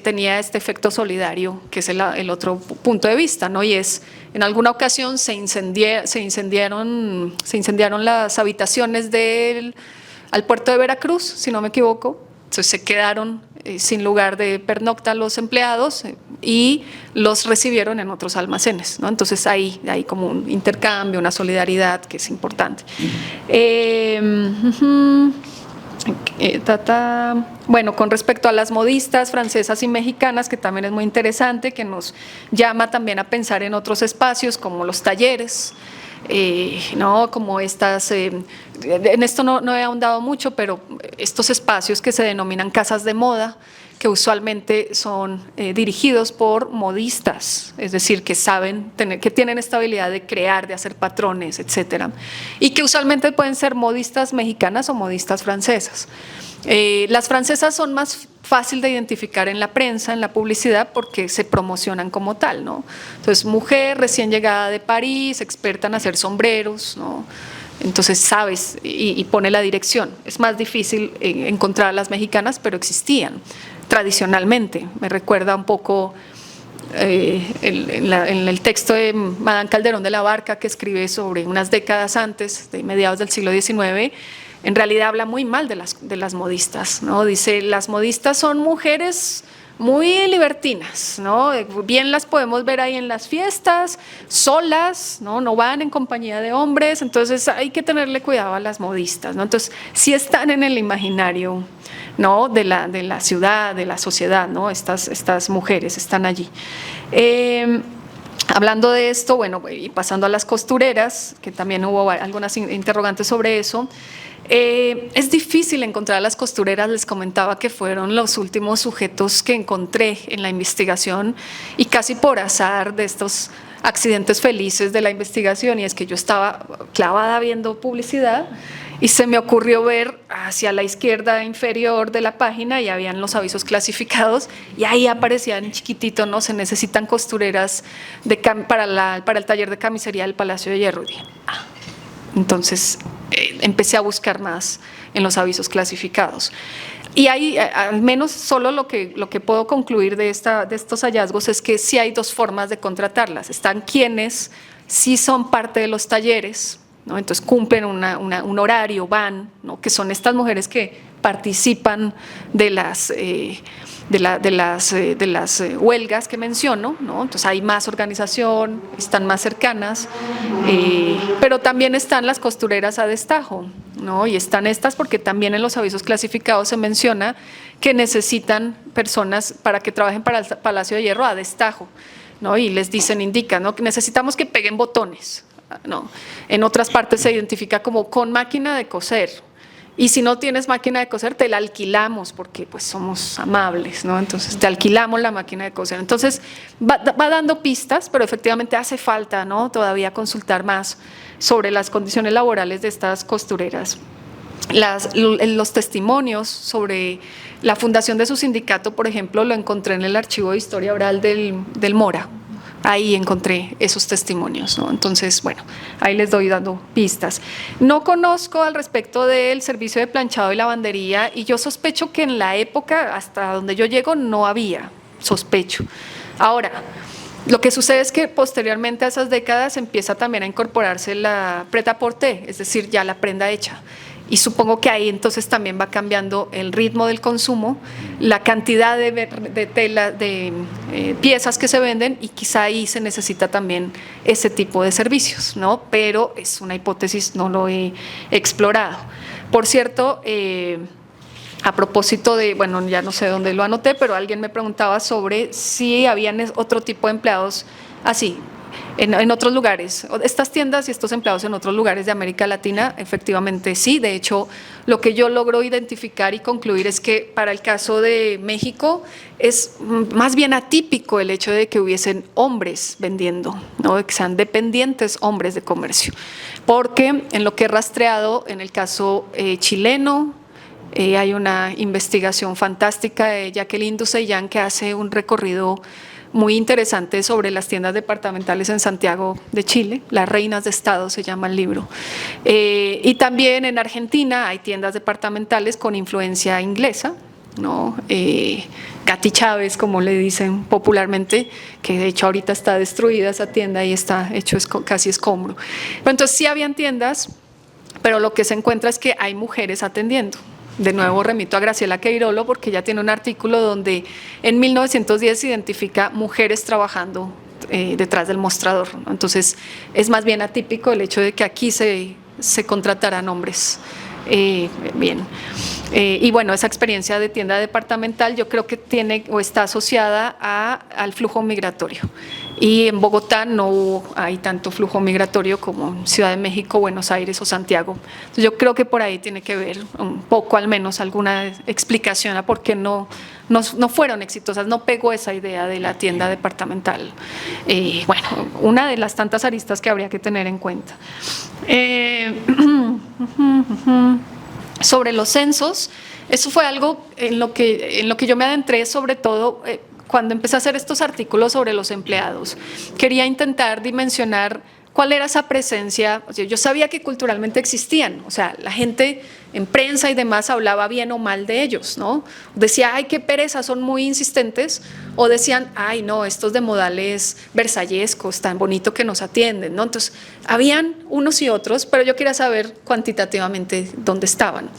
tenía este efecto solidario, que es el otro punto de vista, ¿no? Y es, en alguna ocasión se incendiaron las habitaciones al puerto de Veracruz, si no me equivoco. Entonces se quedaron sin lugar de pernocta los empleados y los recibieron en otros almacenes, ¿no? Entonces hay como un intercambio, una solidaridad que es importante. Bueno, con respecto a las modistas francesas y mexicanas, que también es muy interesante, que nos llama también a pensar en otros espacios como los talleres, ¿no? Como estas, en esto no he ahondado mucho, pero estos espacios que se denominan casas de moda, que usualmente son dirigidos por modistas, es decir, que que tienen esta habilidad de crear, de hacer patrones, etcétera, y que usualmente pueden ser modistas mexicanas o modistas francesas. Las francesas son más fácil de identificar en la prensa, en la publicidad, porque se promocionan como tal, ¿no? Entonces, mujer recién llegada de París, experta en hacer sombreros, ¿no? Entonces sabes y pone la dirección. Es más difícil encontrar a las mexicanas, pero existían tradicionalmente. Me recuerda un poco en el texto de Madame Calderón de la Barca, que escribe sobre unas décadas antes, de mediados del siglo XIX, en realidad habla muy mal de las modistas, ¿no? Dice, las modistas son mujeres muy libertinas, ¿no? Bien las podemos ver ahí en las fiestas, solas, ¿no? No van en compañía de hombres, entonces hay que tenerle cuidado a las modistas, ¿no? Entonces, sí están en el imaginario, ¿no? de la ciudad, de la sociedad, ¿no? Estas mujeres están allí. Hablando de esto, bueno, y pasando a las costureras, que también hubo algunas interrogantes sobre eso. Es difícil encontrar a las costureras, les comentaba que fueron los últimos sujetos que encontré en la investigación y casi por azar de estos accidentes felices de la investigación, y es que yo estaba clavada viendo publicidad y se me ocurrió ver hacia la izquierda inferior de la página y habían los avisos clasificados y ahí aparecían chiquitito, ¿no? Se necesitan costureras para el taller de camisería del Palacio de Hierro. Entonces empecé a buscar más en los avisos clasificados. Y hay, al menos solo lo que puedo concluir de estos hallazgos es que sí hay dos formas de contratarlas. Están quienes sí son parte de los talleres, ¿no? Entonces cumplen un horario, van, ¿no? Que son estas mujeres que participan de las huelgas que menciono, ¿no? Entonces hay más organización, están más cercanas, pero también están las costureras a destajo, ¿no? Y están estas porque también en los avisos clasificados se menciona que necesitan personas para que trabajen para el Palacio de Hierro a destajo, ¿no? Y les dicen, indican, ¿no? Que necesitamos que peguen botones, ¿no? En otras partes se identifica como con máquina de coser. Y si no tienes máquina de coser, te la alquilamos porque pues somos amables, ¿no? Entonces te alquilamos la máquina de coser. Entonces va dando pistas, pero efectivamente hace falta, ¿no? Todavía consultar más sobre las condiciones laborales de estas costureras. Los testimonios sobre la fundación de su sindicato, por ejemplo, lo encontré en el archivo de historia oral del Mora. Ahí encontré esos testimonios, ¿no? Entonces, bueno, ahí les doy dando pistas. No conozco al respecto del servicio de planchado y lavandería y yo sospecho que en la época, hasta donde yo llego, no había, sospecho. Ahora, lo que sucede es que posteriormente a esas décadas empieza también a incorporarse la prêt-à-porter, es decir, ya la prenda hecha. Y supongo que ahí entonces también va cambiando el ritmo del consumo, la cantidad de tela, de piezas que se venden, y quizá ahí se necesita también ese tipo de servicios, ¿no? Pero es una hipótesis, no lo he explorado. Por cierto, a propósito de, bueno, ya no sé dónde lo anoté, pero alguien me preguntaba sobre si habían otro tipo de empleados así, en otros lugares, estas tiendas y estos empleados en otros lugares de América Latina, efectivamente sí. De hecho, lo que yo logro identificar y concluir es que para el caso de México es más bien atípico el hecho de que hubiesen hombres vendiendo, ¿no? Que sean dependientes hombres de comercio, porque en lo que he rastreado en el caso chileno, hay una investigación fantástica de Jacqueline Duseillan que hace un recorrido muy interesante sobre las tiendas departamentales en Santiago de Chile, Las Reinas de Estado se llama el libro. Y también en Argentina hay tiendas departamentales con influencia inglesa, ¿no? Gatti Chávez, como le dicen popularmente, que de hecho ahorita está destruida esa tienda y está hecho casi escombro. Pero entonces sí habían tiendas, pero lo que se encuentra es que hay mujeres atendiendo. De nuevo remito a Graciela Queirolo porque ella tiene un artículo donde en 1910 identifica mujeres trabajando detrás del mostrador, ¿no? Entonces es más bien atípico el hecho de que aquí se contrataran hombres. Bien. Y bueno, esa experiencia de tienda departamental yo creo que tiene o está asociada al flujo migratorio. Y en Bogotá no hay tanto flujo migratorio como en Ciudad de México, Buenos Aires o Santiago. Entonces yo creo que por ahí tiene que ver un poco, al menos, alguna explicación a por qué no fueron exitosas, no pegó esa idea de la tienda departamental. Bueno, una de las tantas aristas que habría que tener en cuenta. Sobre los censos, eso fue algo en lo que yo me adentré, sobre todo cuando empecé a hacer estos artículos sobre los empleados. Quería intentar dimensionar ¿cuál era esa presencia? O sea, yo sabía que culturalmente existían, o sea, la gente en prensa y demás hablaba bien o mal de ellos, ¿no? Decía, ay, qué pereza, son muy insistentes, o decían, ay, no, estos de modales versallescos, tan bonito que nos atienden, ¿no? Entonces, habían unos y otros, pero yo quería saber cuantitativamente dónde estaban.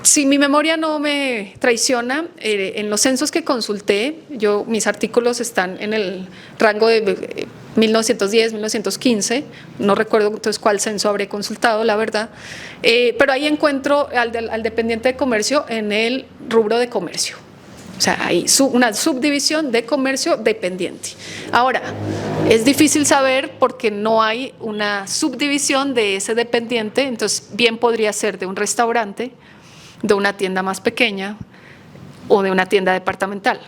Si mi memoria no me traiciona, en los censos que consulté, mis artículos están en el rango de 1910, 1915, no recuerdo entonces cuál censo habré consultado, la verdad, pero ahí encuentro al dependiente de comercio en el rubro de comercio. O sea, hay una subdivisión de comercio dependiente. Ahora, es difícil saber porque no hay una subdivisión de ese dependiente, entonces bien podría ser de un restaurante, de una tienda más pequeña o de una tienda departamental.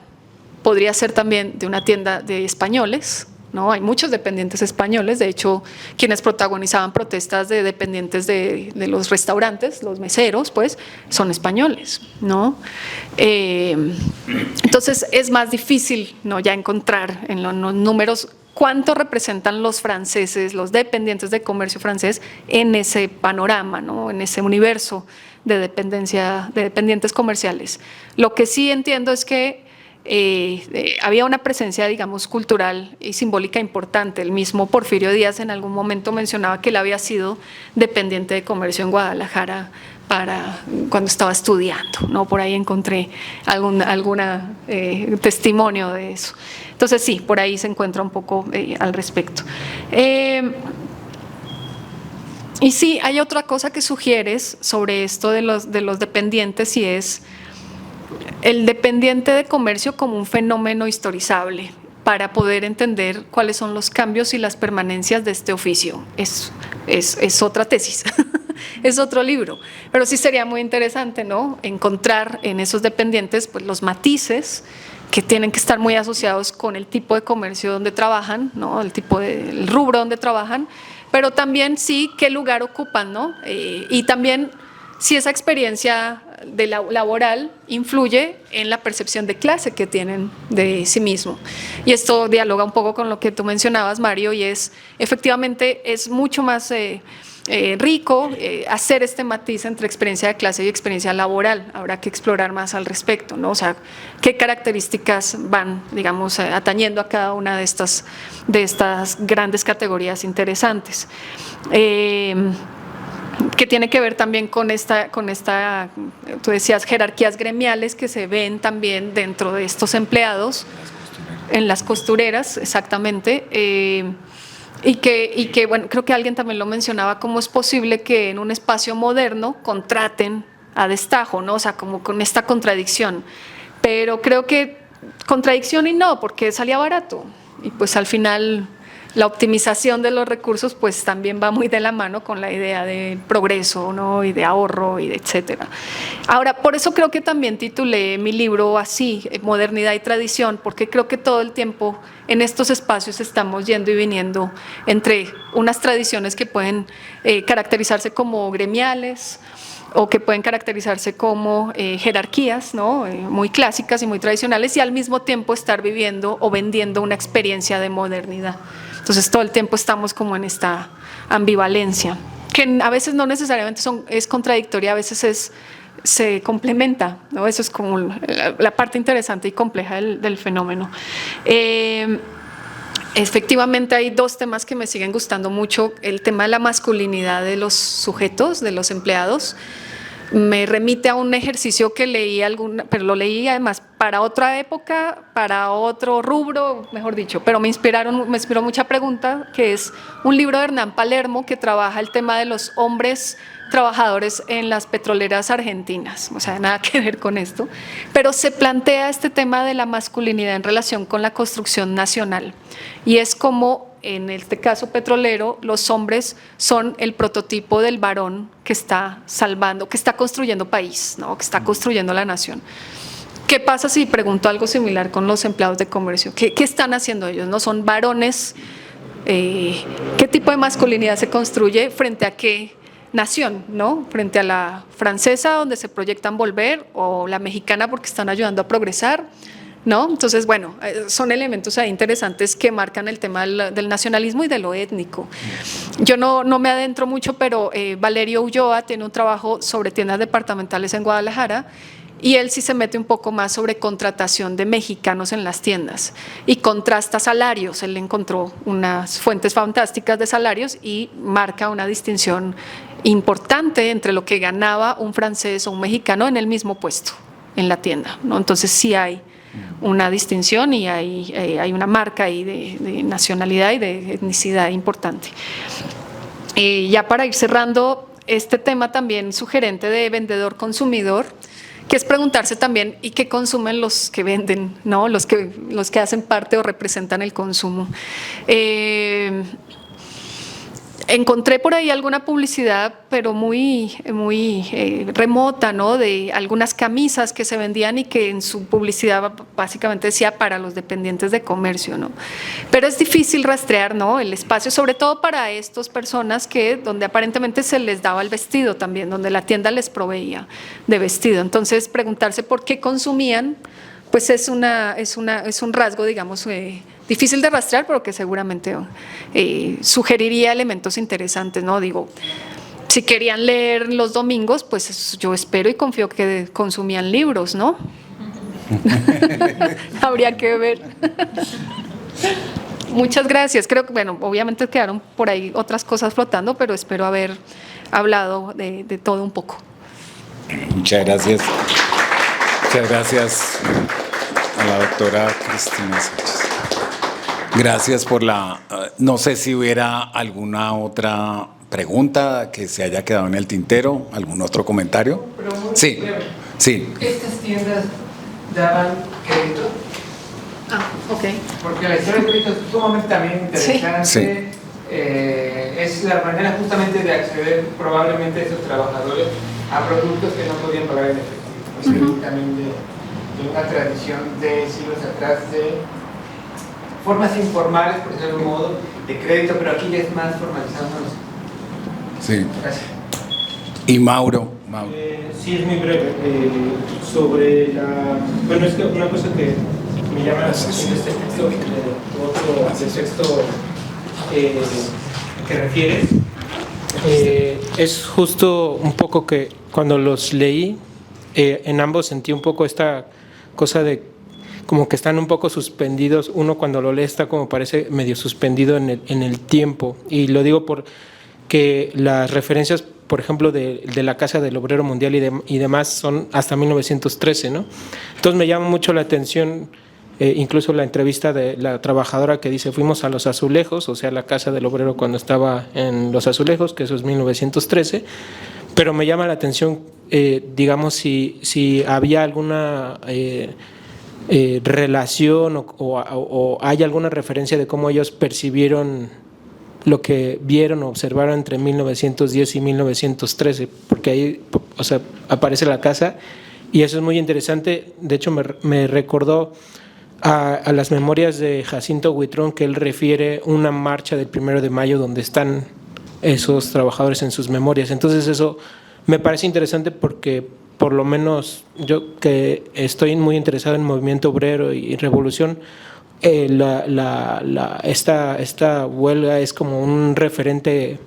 Podría ser también de una tienda de españoles, ¿no? Hay muchos dependientes españoles, de hecho, quienes protagonizaban protestas de dependientes de los restaurantes, los meseros, pues, son españoles, ¿no? Entonces, es más difícil, ¿no?, ya encontrar en los números cuánto representan los franceses, los dependientes de comercio francés en ese panorama, ¿no?, en ese universo de dependientes comerciales. Lo que sí entiendo es que había una presencia, digamos, cultural y simbólica importante. El mismo Porfirio Díaz en algún momento mencionaba que él había sido dependiente de comercio en Guadalajara cuando estaba estudiando, ¿no? Por ahí encontré algún testimonio de eso. Entonces sí, por ahí se encuentra un poco al respecto. Y sí, hay otra cosa que sugieres sobre esto de los dependientes, y es el dependiente de comercio como un fenómeno historizable para poder entender cuáles son los cambios y las permanencias de este oficio. Es otra tesis, es otro libro, pero sí sería muy interesante, ¿no?, encontrar en esos dependientes pues los matices que tienen que estar muy asociados con el tipo de comercio donde trabajan, ¿no?, el rubro donde trabajan, pero también sí qué lugar ocupan, ¿no? Y también si esa experiencia laboral influye en la percepción de clase que tienen de sí mismo. Y esto dialoga un poco con lo que tú mencionabas, Mario, y efectivamente es mucho más rico hacer este matiz entre experiencia de clase y experiencia laboral. Habrá que explorar más al respecto, ¿no? O sea, qué características van, digamos, atañendo a cada una de estas grandes categorías interesantes. Que tiene que ver también con esta, tú decías, jerarquías gremiales que se ven también dentro de estos empleados, en las costureras, exactamente, y que, bueno, creo que alguien también lo mencionaba, cómo es posible que en un espacio moderno contraten a destajo, ¿no? O sea, como con esta contradicción, pero creo que contradicción y no, porque salía barato, y pues al final la optimización de los recursos pues también va muy de la mano con la idea de progreso, ¿no?, y de ahorro y de etcétera. Ahora, por eso creo que también titulé mi libro así, Modernidad y Tradición, porque creo que todo el tiempo en estos espacios estamos yendo y viniendo entre unas tradiciones que pueden caracterizarse como gremiales o que pueden caracterizarse como jerarquías, ¿no?, muy clásicas y muy tradicionales, y al mismo tiempo estar viviendo o vendiendo una experiencia de modernidad. Entonces todo el tiempo estamos como en esta ambivalencia, que a veces no necesariamente es contradictoria, a veces se complementa, ¿no? Eso es como la parte interesante y compleja del fenómeno. Efectivamente hay dos temas que me siguen gustando mucho. El tema de la masculinidad de los sujetos, de los empleados, me remite a un ejercicio que leí, pero lo leí además para otra época, para otro rubro, mejor dicho, pero me inspiró mucha pregunta, que es un libro de Hernán Palermo que trabaja el tema de los hombres trabajadores en las petroleras argentinas, o sea, nada que ver con esto, pero se plantea este tema de la masculinidad en relación con la construcción nacional, y es como en este caso petrolero, los hombres son el prototipo del varón que está salvando, que está construyendo país, ¿no?, que está construyendo la nación. ¿Qué pasa si pregunto algo similar con los empleados de comercio? ¿Qué están haciendo ellos? ¿No son varones? ¿Qué tipo de masculinidad se construye frente a qué nación, ¿no? Frente a la francesa, donde se proyectan volver, o la mexicana porque están ayudando a progresar, ¿no? Entonces, bueno, son elementos ahí interesantes que marcan el tema del nacionalismo y de lo étnico. Yo no me adentro mucho, pero Valerio Ulloa tiene un trabajo sobre tiendas departamentales en Guadalajara y él sí se mete un poco más sobre contratación de mexicanos en las tiendas y contrasta salarios. Él encontró unas fuentes fantásticas de salarios y marca una distinción importante entre lo que ganaba un francés o un mexicano en el mismo puesto en la tienda, ¿no? Entonces sí hay una distinción y hay una marca ahí de nacionalidad y de etnicidad importante. Ya para ir cerrando, este tema también sugerente de vendedor-consumidor, que es preguntarse también ¿y qué consumen los que venden, ¿no? los que hacen parte o representan el consumo? Encontré por ahí alguna publicidad, pero muy remota, ¿no? De algunas camisas que se vendían y que en su publicidad básicamente decía para los dependientes de comercio, ¿no? Pero es difícil rastrear, ¿no? El espacio, sobre todo para estas personas donde aparentemente se les daba el vestido también, donde la tienda les proveía de vestido. Entonces, preguntarse por qué consumían, pues es un rasgo, digamos, difícil de rastrear, pero que seguramente sugeriría elementos interesantes, ¿no? Digo, si querían leer los domingos, pues yo espero y confío que consumían libros, ¿no? Habría que ver. Muchas gracias. Creo que, bueno, obviamente quedaron por ahí otras cosas flotando, pero espero haber hablado de todo un poco. Muchas gracias. Muchas gracias a la doctora Cristina Sánchez. Gracias por no sé si hubiera alguna otra pregunta que se haya quedado en el tintero, algún otro comentario. Sí, sí. ¿Estas tiendas daban crédito? Ok. Porque la historia de crédito es sumamente también interesante. Sí. Es la manera justamente de acceder probablemente a esos trabajadores a productos que no podían pagar en efectivo. También de una tradición de siglos atrás de formas informales, por decirlo de algún modo, de crédito, pero aquí ya es más formalizado. Sí. Gracias. Y Mauro. Sí, es muy breve. Sobre bueno, es que una cosa que me llama la atención de este texto, otro del texto que refieres, es justo un poco que cuando los leí, en ambos sentí un poco esta cosa de como que están un poco suspendidos. Uno cuando lo lee está como parece medio suspendido en el tiempo, y lo digo porque las referencias, por ejemplo, de la Casa del Obrero Mundial y demás son hasta 1913, ¿no? Entonces me llama mucho la atención incluso la entrevista de la trabajadora que dice fuimos a Los Azulejos, o sea, la Casa del Obrero cuando estaba en Los Azulejos, que eso es 1913, pero me llama la atención, digamos, si había alguna relación o hay alguna referencia de cómo ellos percibieron lo que vieron o observaron entre 1910 y 1913, porque ahí, o sea, aparece la casa y eso es muy interesante. De hecho, me recordó a las memorias de Jacinto Huitrón, que él refiere una marcha del 1 de mayo donde están esos trabajadores en sus memorias. Entonces eso me parece interesante porque por lo menos yo que estoy muy interesado en movimiento obrero y revolución, esta huelga es como un referente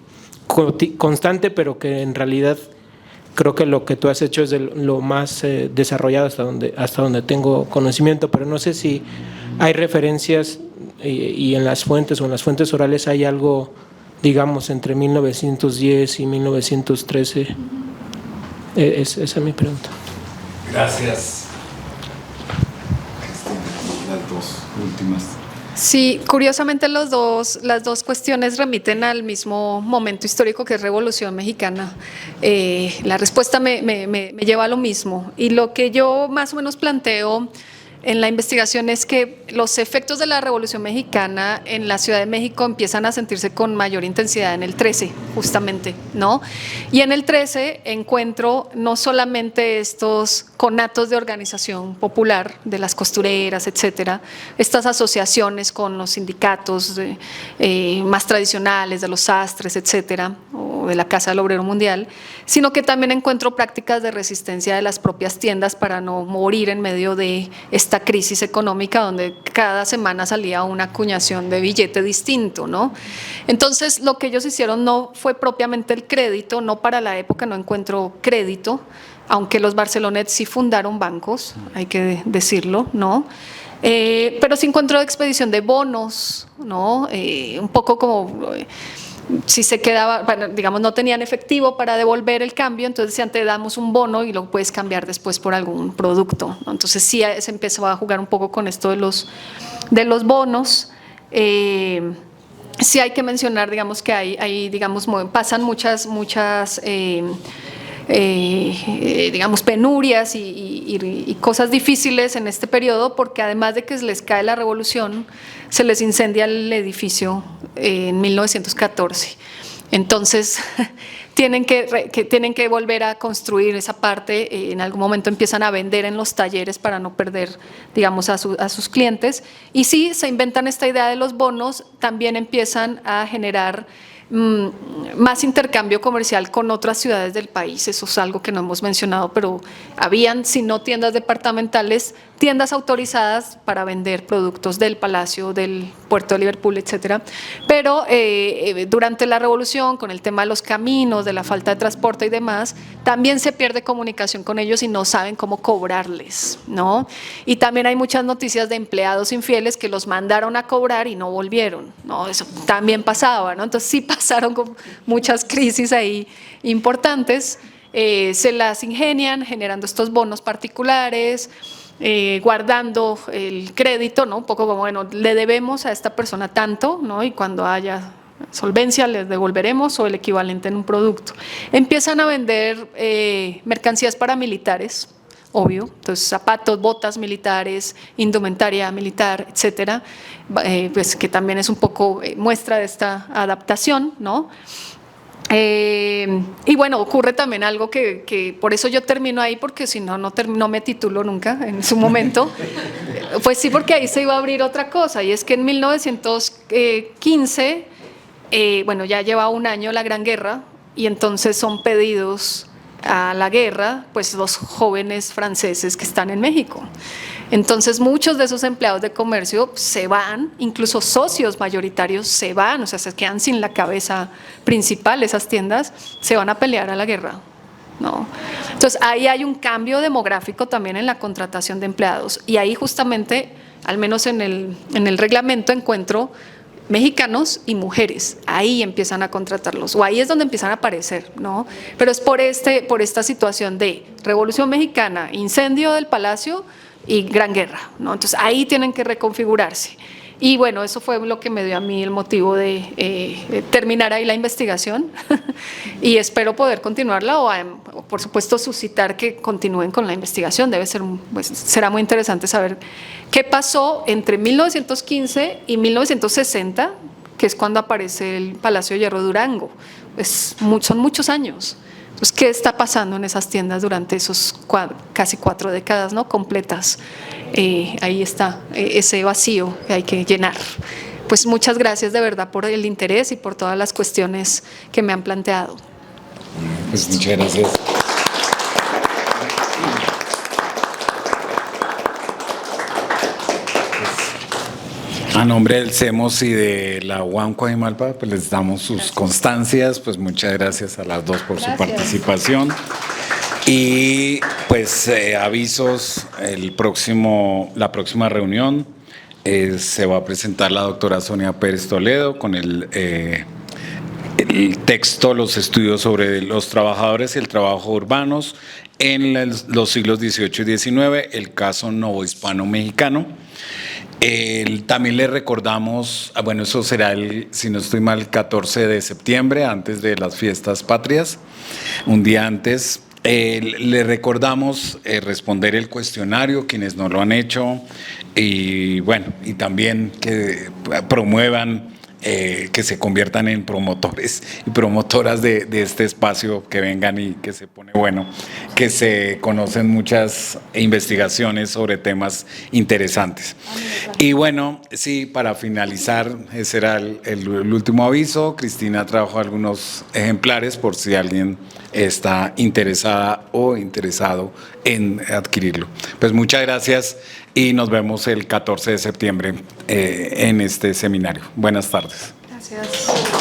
constante, pero que en realidad creo que lo que tú has hecho es de lo más desarrollado hasta donde tengo conocimiento, pero no sé si hay referencias y en las fuentes o en las fuentes orales hay algo, digamos, entre 1910 y 1913. Esa es mi pregunta. Gracias. Las dos últimas. Sí, curiosamente las dos cuestiones remiten al mismo momento histórico que es Revolución Mexicana. La respuesta me lleva a lo mismo, y lo que yo más o menos planteo en la investigación es que los efectos de la Revolución Mexicana en la Ciudad de México empiezan a sentirse con mayor intensidad en el 13, justamente, ¿no? Y en el 13 encuentro no solamente estos conatos de organización popular de las costureras, etcétera, estas asociaciones con los sindicatos más tradicionales de los sastres, etcétera, o de la Casa del Obrero Mundial, sino que también encuentro prácticas de resistencia de las propias tiendas para no morir en medio de esta crisis económica donde cada semana salía una acuñación de billete distinto, ¿no? Entonces, lo que ellos hicieron no fue propiamente el crédito, no para la época no encuentro crédito, aunque los Barcelonet sí fundaron bancos, hay que decirlo, ¿no? Pero sí encontró expedición de bonos, ¿no? Un poco como si se quedaba, bueno, digamos, no tenían efectivo para devolver el cambio, entonces decían, te damos un bono y lo puedes cambiar después por algún producto, ¿no? Entonces sí se empezó a jugar un poco con esto de los bonos. Sí hay que mencionar, digamos, que hay digamos, pasan muchas digamos, penurias y cosas difíciles en este periodo, porque además de que les cae la revolución, se les incendia el edificio en 1914. Entonces, tienen que volver a construir esa parte, en algún momento empiezan a vender en los talleres para no perder, digamos, a sus clientes. Y sí, se inventan esta idea de los bonos, también empiezan a generar más intercambio comercial con otras ciudades del país. Eso es algo que no hemos mencionado, pero habían, si no tiendas departamentales, tiendas autorizadas para vender productos del Palacio, del Puerto de Liverpool, etcétera. Pero durante la revolución, con el tema de los caminos, de la falta de transporte y demás, también se pierde comunicación con ellos y no saben cómo cobrarles, ¿no? Y también hay muchas noticias de empleados infieles que los mandaron a cobrar y no volvieron, ¿no? Eso también pasaba, ¿no? Entonces sí pasaron con muchas crisis ahí importantes, se las ingenian generando estos bonos particulares, guardando el crédito, ¿no? Un poco como, bueno, le debemos a esta persona tanto, ¿no? Y cuando haya solvencia les devolveremos o el equivalente en un producto. Empiezan a vender mercancías paramilitares, obvio, entonces zapatos, botas militares, indumentaria militar, etcétera, pues que también es un poco muestra de esta adaptación, ¿no? Y bueno, ocurre también algo que por eso yo termino ahí, porque si no, no me titulo nunca en su momento. Pues sí, porque ahí se iba a abrir otra cosa, y es que en 1915, bueno, ya lleva un año la Gran Guerra, y entonces son pedidos a la guerra, pues los jóvenes franceses que están en México. Entonces muchos de esos empleados de comercio se van, incluso socios mayoritarios se van, o sea, se quedan sin la cabeza principal, esas tiendas, se van a pelear a la guerra, ¿no? Entonces ahí hay un cambio demográfico también en la contratación de empleados, y ahí justamente, al menos en el reglamento, encuentro mexicanos y mujeres, ahí empiezan a contratarlos, o ahí es donde empiezan a aparecer, ¿no? Pero es por esta situación de Revolución Mexicana, incendio del Palacio y Gran Guerra, ¿no? Entonces ahí tienen que reconfigurarse. Y bueno, eso fue lo que me dio a mí el motivo de terminar ahí la investigación y espero poder continuarla o por supuesto suscitar que continúen con la investigación. Debe ser, pues, será muy interesante saber qué pasó entre 1915 y 1960, que es cuando aparece el Palacio de Hierro Durango. Son muchos años. Entonces, ¿qué está pasando en esas tiendas durante esos casi 4 décadas, ¿no? Completas? Ahí está ese vacío que hay que llenar. Pues muchas gracias de verdad por el interés y por todas las cuestiones que me han planteado. Pues muchas gracias. A nombre del CEMOS y de la UAM Coajimalpa, pues les damos sus constancias, pues muchas gracias a las dos por su participación. Y pues avisos, la próxima reunión se va a presentar la doctora Sonia Pérez Toledo con el texto, los estudios sobre los trabajadores y el trabajo urbanos en los siglos XVIII y XIX, el caso novohispano-mexicano. También le recordamos, bueno, eso será si no estoy mal, el 14 de septiembre, antes de las fiestas patrias, un día antes. Le recordamos responder el cuestionario, quienes no lo han hecho, y bueno, y también que promuevan, que se conviertan en promotores y promotoras de este espacio, que vengan y que se pone bueno, que se conocen muchas investigaciones sobre temas interesantes. Y bueno, sí, para finalizar, ese era el último aviso. Cristina trajo algunos ejemplares por si alguien está interesada o interesado en adquirirlo. Pues muchas gracias. y nos vemos el 14 de septiembre en este seminario. Buenas tardes. Gracias.